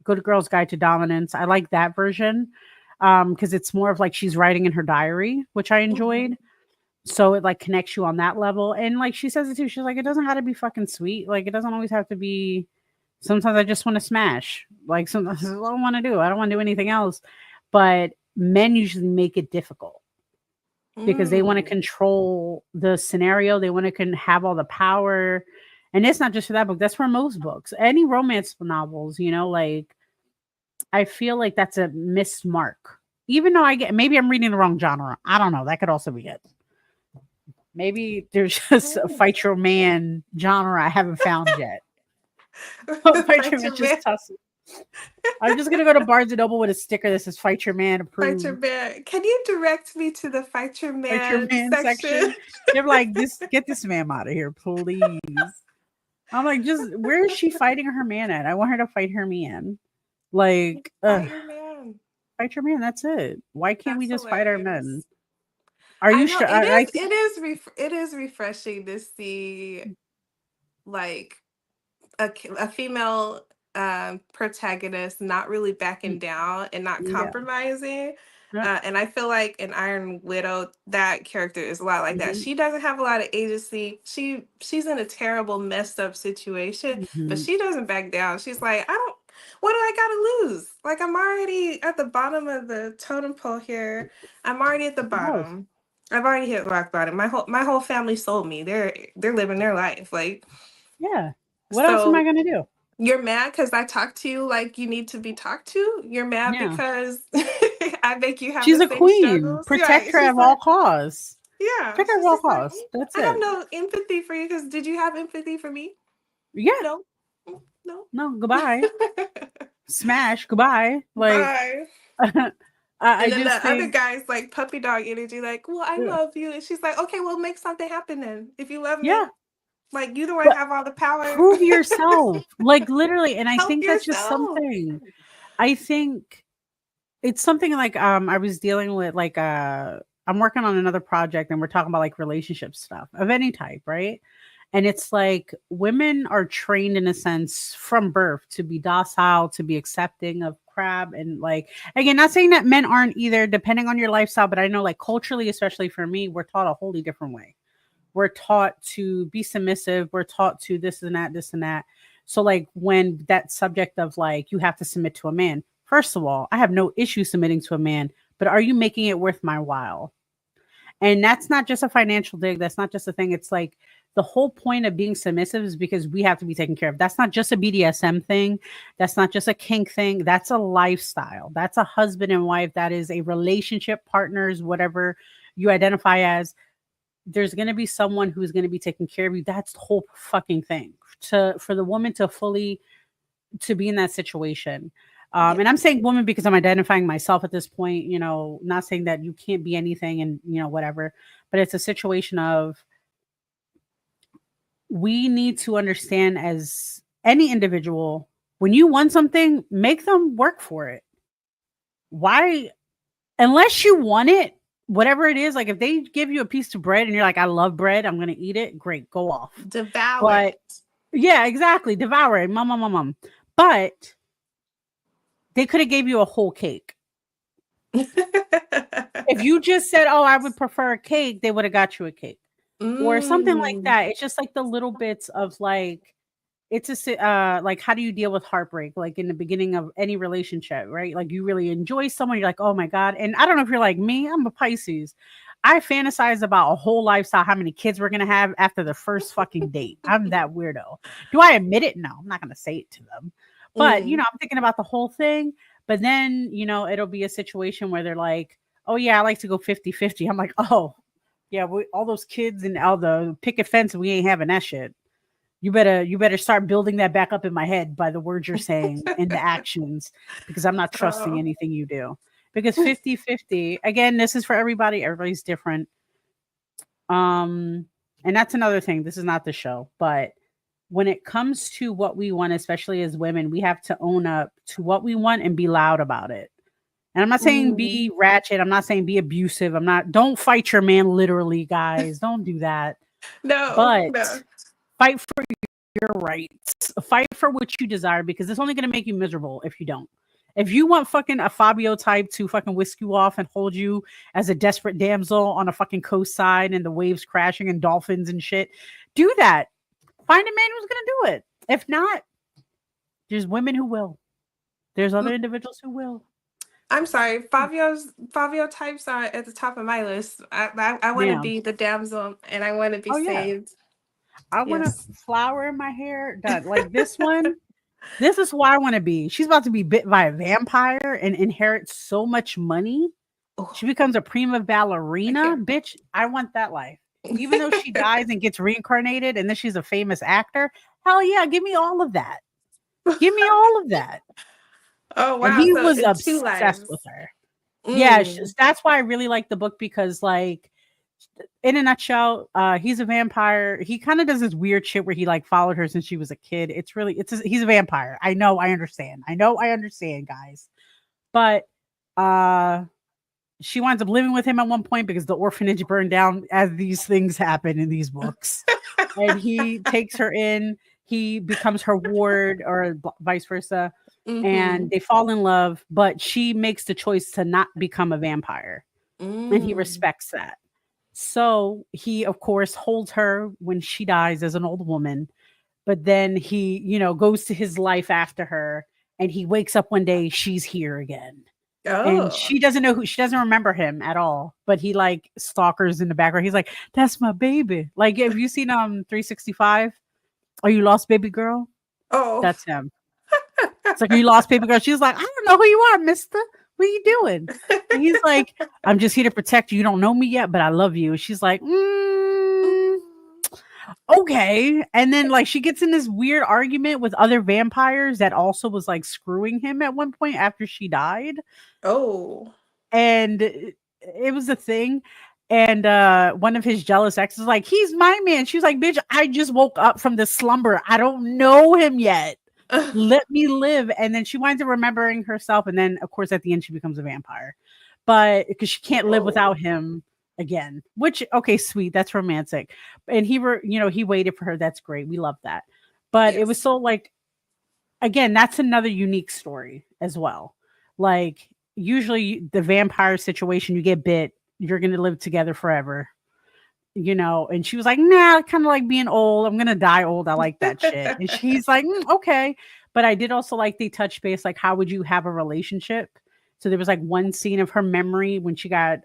Good Girl's Guide to Dominance. I like that version because it's more of like she's writing in her diary, which I enjoyed. Mhm. So it like connects you on that level. And like she says it too. She's like, it doesn't have to be fucking sweet. Like it doesn't always have to be. Sometimes I just want to smash. Like sometimes I don't want to do. I don't want to do anything else. But men usually make it difficult because they want to Mm. control the scenario. They want to have all the power. And it's not just for that book. That's for most books. Any romance novels, like I feel like that's a missed mark. Even though maybe I'm reading the wrong genre. I don't know. That could also be it. Maybe there's just a Mm. fight your man genre I haven't found yet. Fight your Fight man your just man. tussle. I'm just gonna go to Barnes and Noble with a sticker that says "Fight Your Man Fight your approved." man. Can you direct me to the Fight Your Fight Your Man Man section? section. They're like, get this man out of here, please. I'm like, just where is she fighting her man at? I want her to fight her man. Like, Fight your man. fight your man. That's it. Why can't we That's just fight our men? hilarious. Are I you know sure? it I is. think. It is refreshing to see like a female protagonist not really backing down and not Yeah. compromising. Yeah. And I feel like in Iron Widow, that character is a lot like that. Mhm, She doesn't have a lot of agency. She's in a terrible, messed up situation, but mhm. she doesn't back down. She's like, I don't. What do I gotta lose? Like I'm already at the bottom of the totem pole here. I'm already at the Yes. bottom. I've already hit rock bottom. My whole family sold me. They're living their life. Like Yeah. What else am I so gonna do? you're mad because I talk to you like you need to be talked to. You're mad Yeah. because I make you have She's the a same queen. struggles. Protect Right. her She's at all like, costs. yeah. Protect her at She's all just like, costs. That's I have it. no empathy for you because did you have empathy for me? Yeah. No. No. No, goodbye. Smash, goodbye. Like Bye. I And then the just other think guy's like puppy dog energy, like, well, I yeah, love you. And she's like, okay, well, make something happen then. If you love me, yeah, like, you the one but have all the power. prove yourself, like literally. And I Help think that's just yourself. something. I think it's something like I was dealing with like I'm working on another project and we're talking about like relationship stuff of any type, right? And it's like women are trained in a sense from birth to be docile, to be accepting of crap. And like, again, not saying that men aren't either, depending on your lifestyle, but I know like culturally, especially for me, we're taught a wholly different way. We're taught to be submissive. We're taught to this and that, this and that. So like when that subject of like, you have to submit to a man, first of all, I have no issue submitting to a man, but are you making it worth my while? And that's not just a financial dig. That's not just a thing. It's like the whole point of being submissive is because we have to be taken care of. That's not just a BDSM thing. That's not just a kink thing. That's a lifestyle. That's a husband and wife. That is a relationship, partners, whatever you identify as. There's going to be someone who's going to be taking care of you. That's the whole fucking thing. For the woman to fully to be in that situation. Yeah. And I'm saying woman because I'm identifying myself at this point, you know, not saying that you can't be anything and, you know, whatever, but it's a situation of we need to understand as any individual, when you want something, make them work for it. Why? Unless you want it, whatever it is, like if they give you a piece of bread and you're like, I love bread, I'm going to eat it. Great. Go off. Devour But yeah, exactly. Devour it. Mom. But they could have gave you a whole cake. If you just said, "Oh, I would prefer a cake," they would have got you a cake or something like Mm. that. It's just like the little bits of like like how do you deal with heartbreak? Like in the beginning of any relationship, right? Like you really enjoy someone, you're like, "Oh my god!" And I don't know if you're like me. I'm a Pisces. I fantasize about a whole lifestyle, how many kids we're gonna have after the first fucking date. I'm that weirdo. Do I admit it? No, I'm not gonna say it to them. But you Mm. know, I'm thinking about the whole thing. But then, you know, it'll be a situation where they're like, oh yeah, I like to go 50-50. I'm like, oh yeah, all those kids and all the picket fence, we ain't having that shit. You better start building that back up in my head by the words you're saying and the actions, because I'm not trusting Oh. anything you do. Because 50-50, again, this is for everybody. Everybody's different. And that's another thing. This is not the show, but when it comes to what we want, especially as women, we have to own up to what we want and be loud about it. And I'm not saying Mm. be ratchet. I'm not saying be abusive. Don't fight your man literally, guys. Don't do that. No, But no. fight for your rights. Fight for what you desire, because it's only going to make you miserable if you don't. If you want fucking a Fabio type to fucking whisk you off and hold you as a desperate damsel on a fucking coastside and the waves crashing and dolphins and shit, do that. Find a man who's going to do it. If not, there's women who will. There's other individuals who will. I'm sorry. Fabio types are at the top of my list. I want to Now, be the damsel and I want to be oh yeah, saved. I want a Yes. flower in my hair done. Like this one, this is who I want to be. She's about to be bit by a vampire and inherit so much money. Oh, She becomes a prima ballerina. okay. Bitch, I want that life. Even though she dies and gets reincarnated and then she's a famous actor, hell yeah, give me all of that. Give me all of that. Oh And wow. he So was in two obsessed lives. with her. Yeah, Mm. that's why I really like the book, because like in a nutshell, he's a vampire. He kind of does this weird shit where he like followed her since she was a kid. He's a vampire. I understand. I understand, guys. But uh she winds up living with him at one point because the orphanage burned down, as these things happen in these books. And he takes her in, he becomes her ward or vice versa, and Mm-hmm. they fall in love, but she makes the choice to not become a vampire, and he Mm. respects that. So he, of course, holds her when she dies as an old woman, but then he, goes to his life after her, and he wakes up one day, she's here again. And Oh. she doesn't remember him at all, but he like stalkers in the background. He's like, that's my baby. Like, have you seen 365? Are you lost, baby girl? Oh. That's him. It's like, are you lost, baby girl? She's like, I don't know who you are, mister. What are you doing? And he's like, I'm just here to protect you. You don't know me yet, but I love you. She's like, okay. And then like she gets in this weird argument with other vampires that also was like screwing him at one point after she died. Oh. and it was a thing. And one of his jealous exes was like, he's my man. She was like, bitch, I just woke up from the slumber. I don't know him yet. Let me live. And then she winds up remembering herself. And then, of course, at the end, she becomes a vampire. But because she can't live without him again, which, okay, sweet. That's romantic. And he waited for her. That's great. We love that. But it was so like, again, that's another unique story as well. Like, usually the vampire situation, you get bit, you're going to live together forever, and she was like, nah, kind of like being old. I'm going to die old. I like that shit. And she's like, okay. But I did also like the touch base, like, how would you have a relationship? So there was like one scene of her memory when she got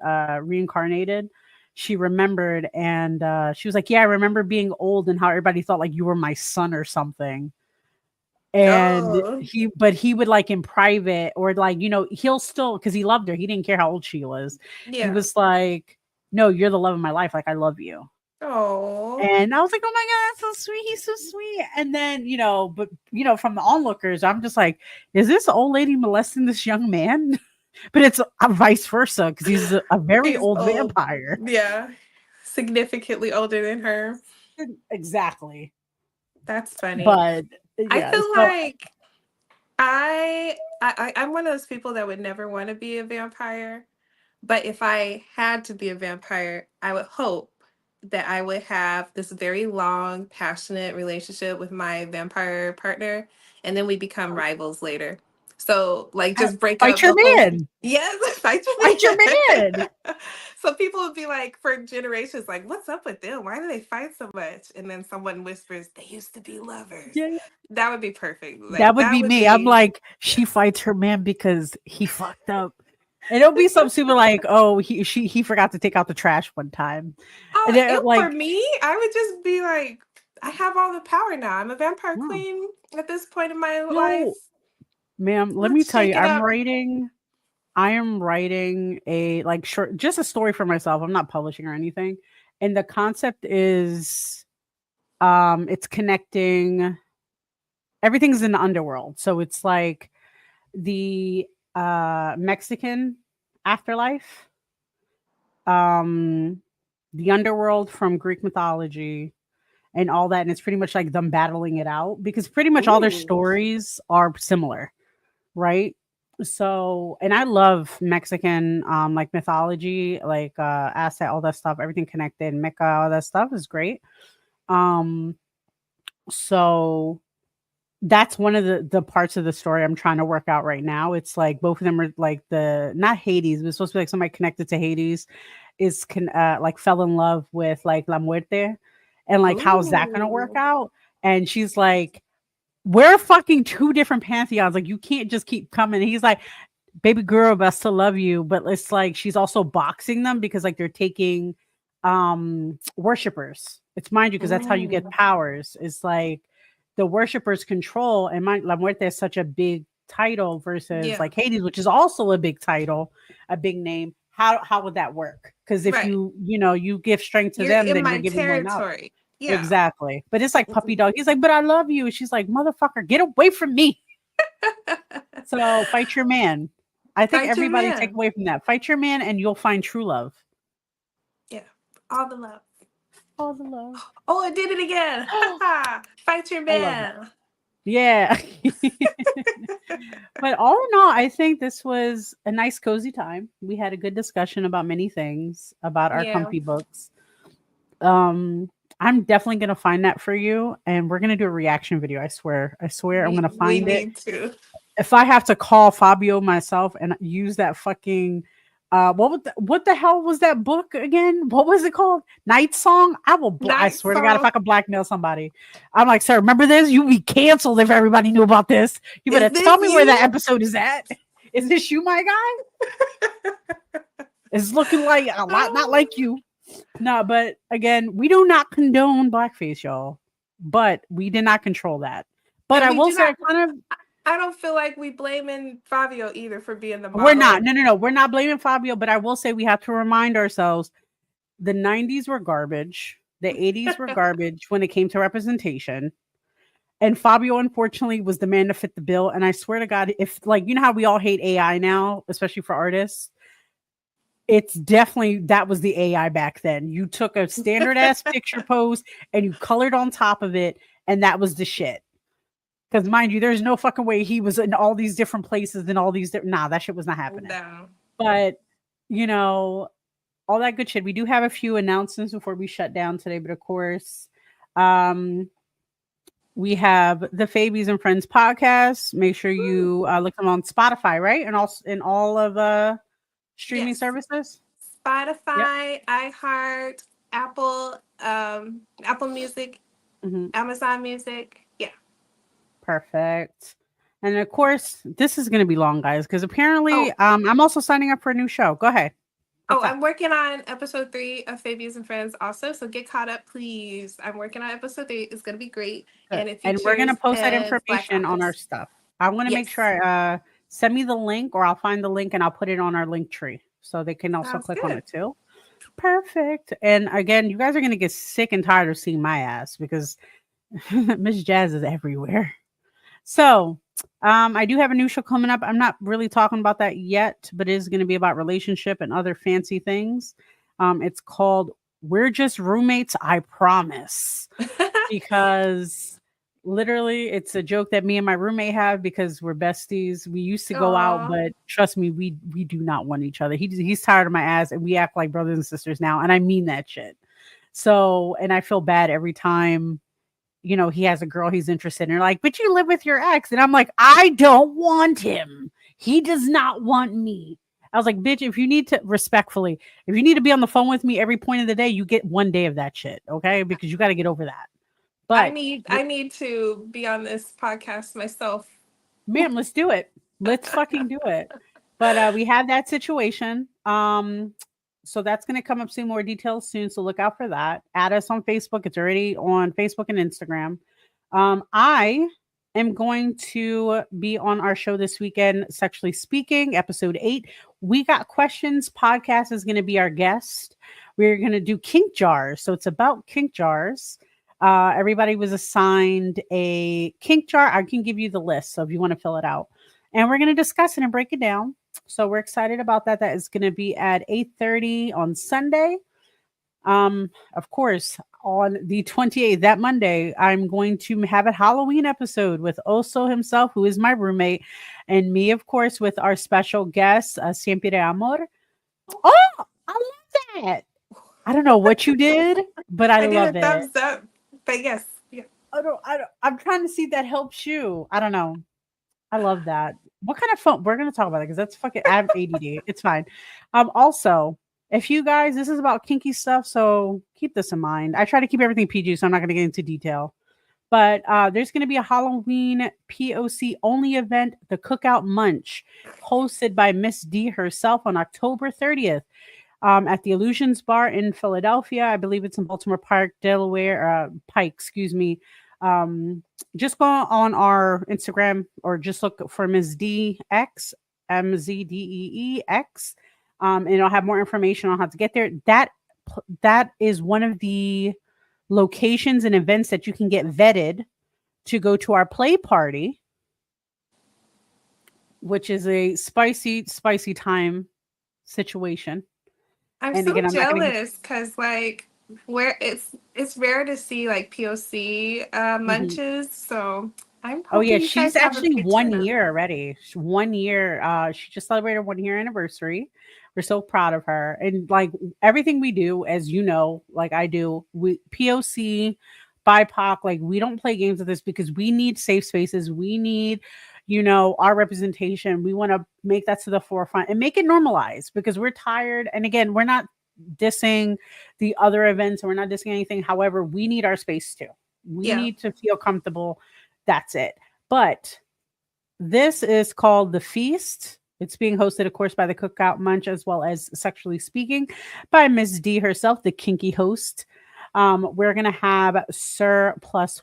reincarnated. She remembered, and she was like, yeah, I remember being old and how everybody thought like you were my son or something. And he would like in private, or like, he'll still, because he loved her. He didn't care how old she was. Yeah. He was like, no, you're the love of my life. Like, I love you. Oh. And I was like, oh my God, that's so sweet. He's so sweet. And then, from the onlookers, I'm just like, is this old lady molesting this young man? But it's vice versa, because he's a very old vampire. Yeah. Significantly older than her. Exactly. That's funny. But yeah, I feel like I'm one of those people that would never want to be a vampire. But if I had to be a vampire, I would hope that I would have this very long, passionate relationship with my vampire partner, and then we become rivals later. So, like, just break fight up your the man. whole... Yes, fight your man. So people would be like, for generations, like, what's up with them? Why do they fight so much? And then someone whispers, they used to be lovers. Yeah. That would be perfect. Like, that would be me. I'm like, she fights her man because he fucked up. And it'll be some super like, oh, he forgot to take out the trash one time. Oh, and for me, I would just be like, I have all the power now. I'm a vampire queen at this point in my life. Ma'am, let me tell you, I am writing a like short, just a story for myself. I'm not publishing or anything. And the concept is, it's connecting. Everything's in the underworld. So it's like the Mexican afterlife, the underworld from Greek mythology, and all that. And it's pretty much like them battling it out, because pretty much all their stories are similar, right? So, and I love Mexican like mythology, like Aztec, all that stuff, everything connected, Mecca, all that stuff is great. So that's one of the parts of the story I'm trying to work out right now. It's like both of them are like not Hades, but it's supposed to be like somebody connected to Hades is like fell in love with like La Muerte, and like, how's that gonna work out? And she's like, we're fucking two different pantheons. Like, you can't just keep coming. And he's like, baby girl, best to love you. But it's like, she's also boxing them because like they're taking worshipers. It's, mind you, because that's how you get powers. It's like the worshipers control, and La Muerte is such a big title versus like Hades, which is also a big title, a big name. How would that work? Because if you give strength to them, then you're giving territory. Yeah. Exactly. But it's like puppy dog. He's like, but I love you. She's like, motherfucker, get away from me. So fight your man. I think everybody take away from that. Fight your man and you'll find true love. Yeah. All the love. All the love. Oh, I did it again. Fight your man. Yeah. But all in all, I think this was a nice, cozy time. We had a good discussion about many things, about our comfy books. I'm definitely going to find that for you, and we're going to do a reaction video. I swear I'm going to find it. To. If I have to call Fabio myself and use that fucking, what the hell was that book again? What was it called? Night Song? I swear to God, if I could blackmail somebody, I'm like, sir, remember this? You'd be canceled if everybody knew about this. You better tell me where that episode is at. Is this you, my guy? It's looking like a lot, not like you. No, but again, we do not condone blackface, y'all. But we did not control that. But I will say, I don't feel like we blaming Fabio either for being the model. We're not. No. We're not blaming Fabio, but I will say we have to remind ourselves the 90s were garbage. The 80s were garbage when it came to representation. And Fabio, unfortunately, was the man to fit the bill. And I swear to God, if, like, you know how we all hate AI now, especially for artists? It's definitely, that was the AI back then. You took a standard ass picture pose and you colored on top of it, and that was the shit. Because mind you, there's no fucking way he was in all these different places and all these nah, that shit was not happening. No. But you know, all that good shit. We do have a few announcements before we shut down today, but of course, we have the Fabies and Friends podcast. Make sure you look them on Spotify, right? And also in all of streaming services. Spotify, iHeart, Apple, Apple Music, Amazon Music. Yeah. Perfect. And of course, this is going to be long, guys, because apparently I'm also signing up for a new show. Go ahead. I'm working on episode 3 of Fabians and Friends also, so get caught up, please. I'm working on episode 3. It's going to be great. Good. And we're going to post that information on our stuff. I want to make sure I send me the link, or I'll find the link and I'll put it on our link tree so they can also click on it too. Perfect. And again, you guys are going to get sick and tired of seeing my ass because Miss Jas is everywhere. So I do have a new show coming up. I'm not really talking about that yet, but it is going to be about relationship and other fancy things. It's called We're Just Roommates, I Promise. Because literally it's a joke that me and my roommate have because we're besties. We used to go out, but trust me, we do not want each other. He's tired of my ass, and we act like brothers and sisters now. And I mean that shit. So, and I feel bad every time, you know, he has a girl he's interested in. They're like, but you live with your ex. And I'm like, I don't want him. He does not want me. I was like, bitch, if you need to, respectfully, if you need to be on the phone with me every point of the day, you get 1 day of that shit. Okay. Because you got to get over that. But I need to be on this podcast myself. Ma'am, let's do it. Let's fucking do it. But we have that situation. So that's going to come up soon, more details soon. So look out for that. Add us on Facebook. It's already on Facebook and Instagram. I am going to be on our show this weekend, Sexually Speaking, episode 8. We Got Questions podcast is going to be our guest. We're going to do kink jars. So it's about kink jars. Everybody was assigned a kink jar. I can give you the list, so if you want to fill it out. And we're going to discuss it and break it down. So we're excited about that. That is going to be at 8:30 on Sunday. Of course, on the 28th, that Monday, I'm going to have a Halloween episode with Oso himself, who is my roommate, and me, of course, with our special guest, Siempre Amor. Oh, I love that. I don't know what you did, but I love it. Thumbs up, but yes. Yeah. I'm trying to see if that helps you. I don't know. I love that. What kind of phone? We're going to talk about it because that's fucking, I have ADD. It's fine. Also, if you guys, this is about kinky stuff, so keep this in mind. I try to keep everything PG, so I'm not going to get into detail. But there's going to be a Halloween POC only event, the Cookout Munch, hosted by Miss D herself on October 30th at the Illusions Bar in Philadelphia. I believe it's in Baltimore Park, Delaware, Pike, excuse me. Just go on our Instagram or just look for Ms. DX, MZDEEX, and it'll have more information on how to get there. That is one of the locations and events that you can get vetted to go to our play party, which is a spicy time situation. I'm jealous because like where it's rare to see like POC munches, so I'm she's actually 1 year already. 1 year. She just celebrated 1 year anniversary. We're so proud of her. And like everything we do, as you know, like I do, we POC, BIPOC, like we don't play games with this because we need safe spaces. We need, our representation. We want to make that to the forefront and make it normalized because we're tired. And again, we're not dissing the other events, and we're not dissing anything. However, we need our space too. We need to feel comfortable. That's it. But this is called The Feast. It's being hosted, of course, by the Cookout Munch, as well as Sexually Speaking by Ms. D herself, the kinky host. We're going to have Sir Plus,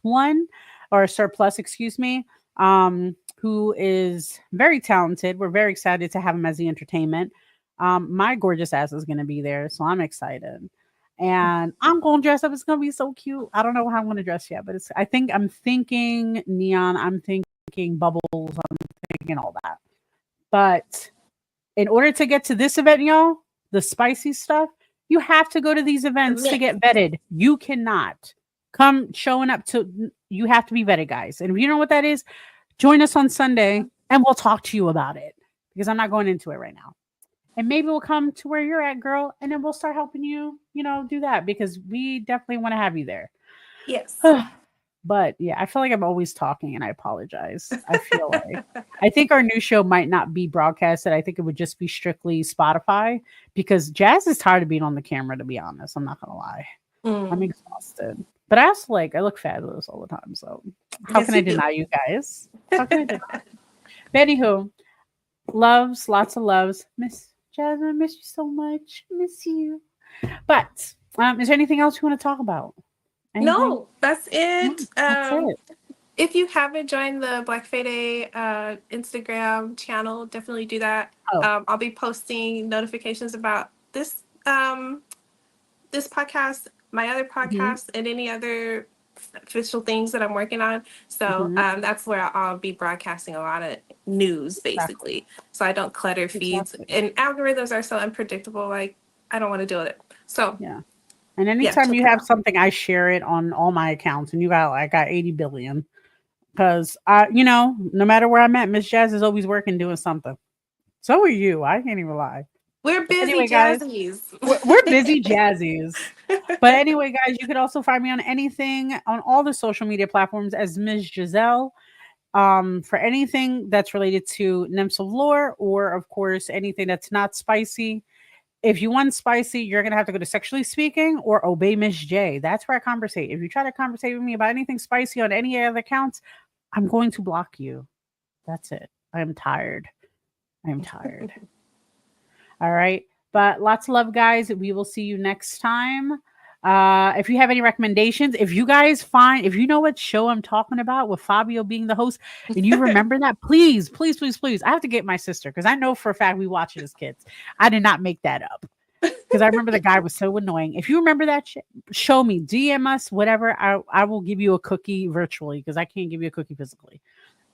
excuse me, who is very talented. We're very excited to have him as the entertainment. My gorgeous ass is going to be there, so I'm excited. And I'm going to dress up. It's going to be so cute. I don't know how I'm going to dress yet, but I'm thinking neon. I'm thinking bubbles. I'm thinking all that. But in order to get to this event, y'all, the spicy stuff, you have to go to these events to get vetted. You cannot come showing up to, you have to be vetted, guys. And if you know what that is, join us on Sunday and we'll talk to you about it, because I'm not going into it right now. And maybe we'll come to where you're at, girl, and then we'll start helping you, do that, because we definitely want to have you there. Yes. But yeah, I feel like I'm always talking and I apologize. I feel like I think our new show might not be broadcasted. I think it would just be strictly Spotify, because Jas is tired of being on the camera, to be honest. I'm not going to lie. I'm exhausted. But I also I look fabulous all the time. So how can I deny you guys? How can I deny? But anywho, loves, lots of loves. Miss Jasmine, I miss you so much. Miss you. But is there anything else you want to talk about? Anything? No, that's it. That's it. If you haven't joined the Black Fayday Instagram channel, definitely do that. I'll be posting notifications about this this podcast, my other podcast, and any other official things that I'm working on. So that's where I'll be broadcasting a lot of news, basically. So I don't clutter feeds. And algorithms are so unpredictable. Like, I don't want to deal with it. So yeah. And anytime you have something, I share it on all my accounts, and I got 80 billion, because no matter where I'm at, Miss Jas is always working, doing something. So are you. I can't even lie. We're busy, anyway, jazzies. We're busy jazzies. But anyway, guys, you could also find me on all the social media platforms as Ms. Giselle. For anything that's related to Nymphs of Lore, or of course anything that's not spicy. If you want spicy, you're going to have to go to Sexually Speaking or Obey Miss J. That's where I conversate. If you try to conversate with me about anything spicy on any other accounts, I'm going to block you. That's it. I am tired. All right. But lots of love, guys. We will see you next time. If you have any recommendations, if you know what show I'm talking about with Fabio being the host, and you remember that, please. I have to get my sister, because I know for a fact we watch it as kids. I did not make that up, because I remember the guy was so annoying. If you remember that, show me, DM us, whatever. I will give you a cookie virtually, because I can't give you a cookie physically.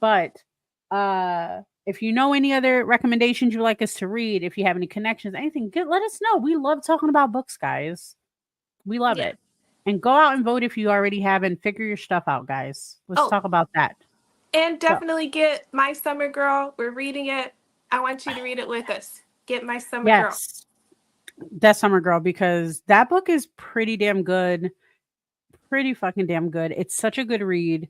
But if you know any other recommendations you'd like us to read, if you have any connections, anything good, let us know. We love talking about books, guys. We love it. And go out and vote if you already haven't. Figure your stuff out, guys. Let's talk about that. And definitely get My Summer Girl. We're reading it. I want you to read it with us. Get My Summer Girl. That Summer Girl, because that book is pretty damn good. Pretty fucking damn good. It's such a good read.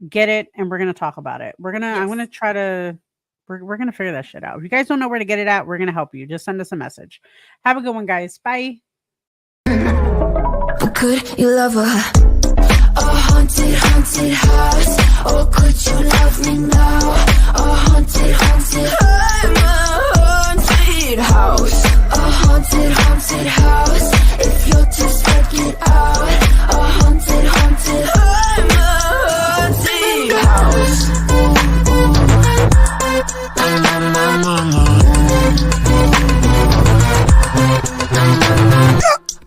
Get it, and we're gonna talk about it. I'm gonna try to we're gonna figure that shit out. If you guys don't know where to get it at, we're gonna help you. Just send us a message. Have a good one, guys. Bye. Could you love her? A haunted, haunted house. Or could you love me now? A haunted, haunted. I'm a haunted house. A haunted, haunted house. If you're just check it out. A haunted, haunted. I'm a haunted house.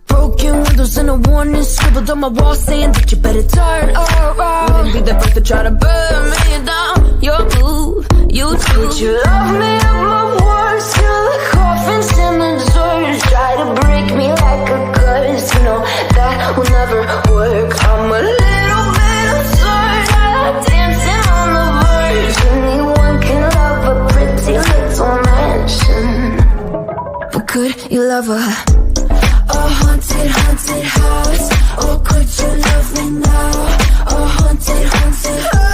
Broken windows and a warning scribbled on my wall saying that you better turn around. Wouldn't be the first to try to burn me down. Your move, you too. Would you love me at my worst? Till the coffins and the doors try to break me like a curse. You know that will never work. I'm a little bit absurd. I like dancing on the verge. Anyone can love a pretty little mansion. But could you love her? A haunted, haunted house. Or could you love me now? A haunted, haunted house.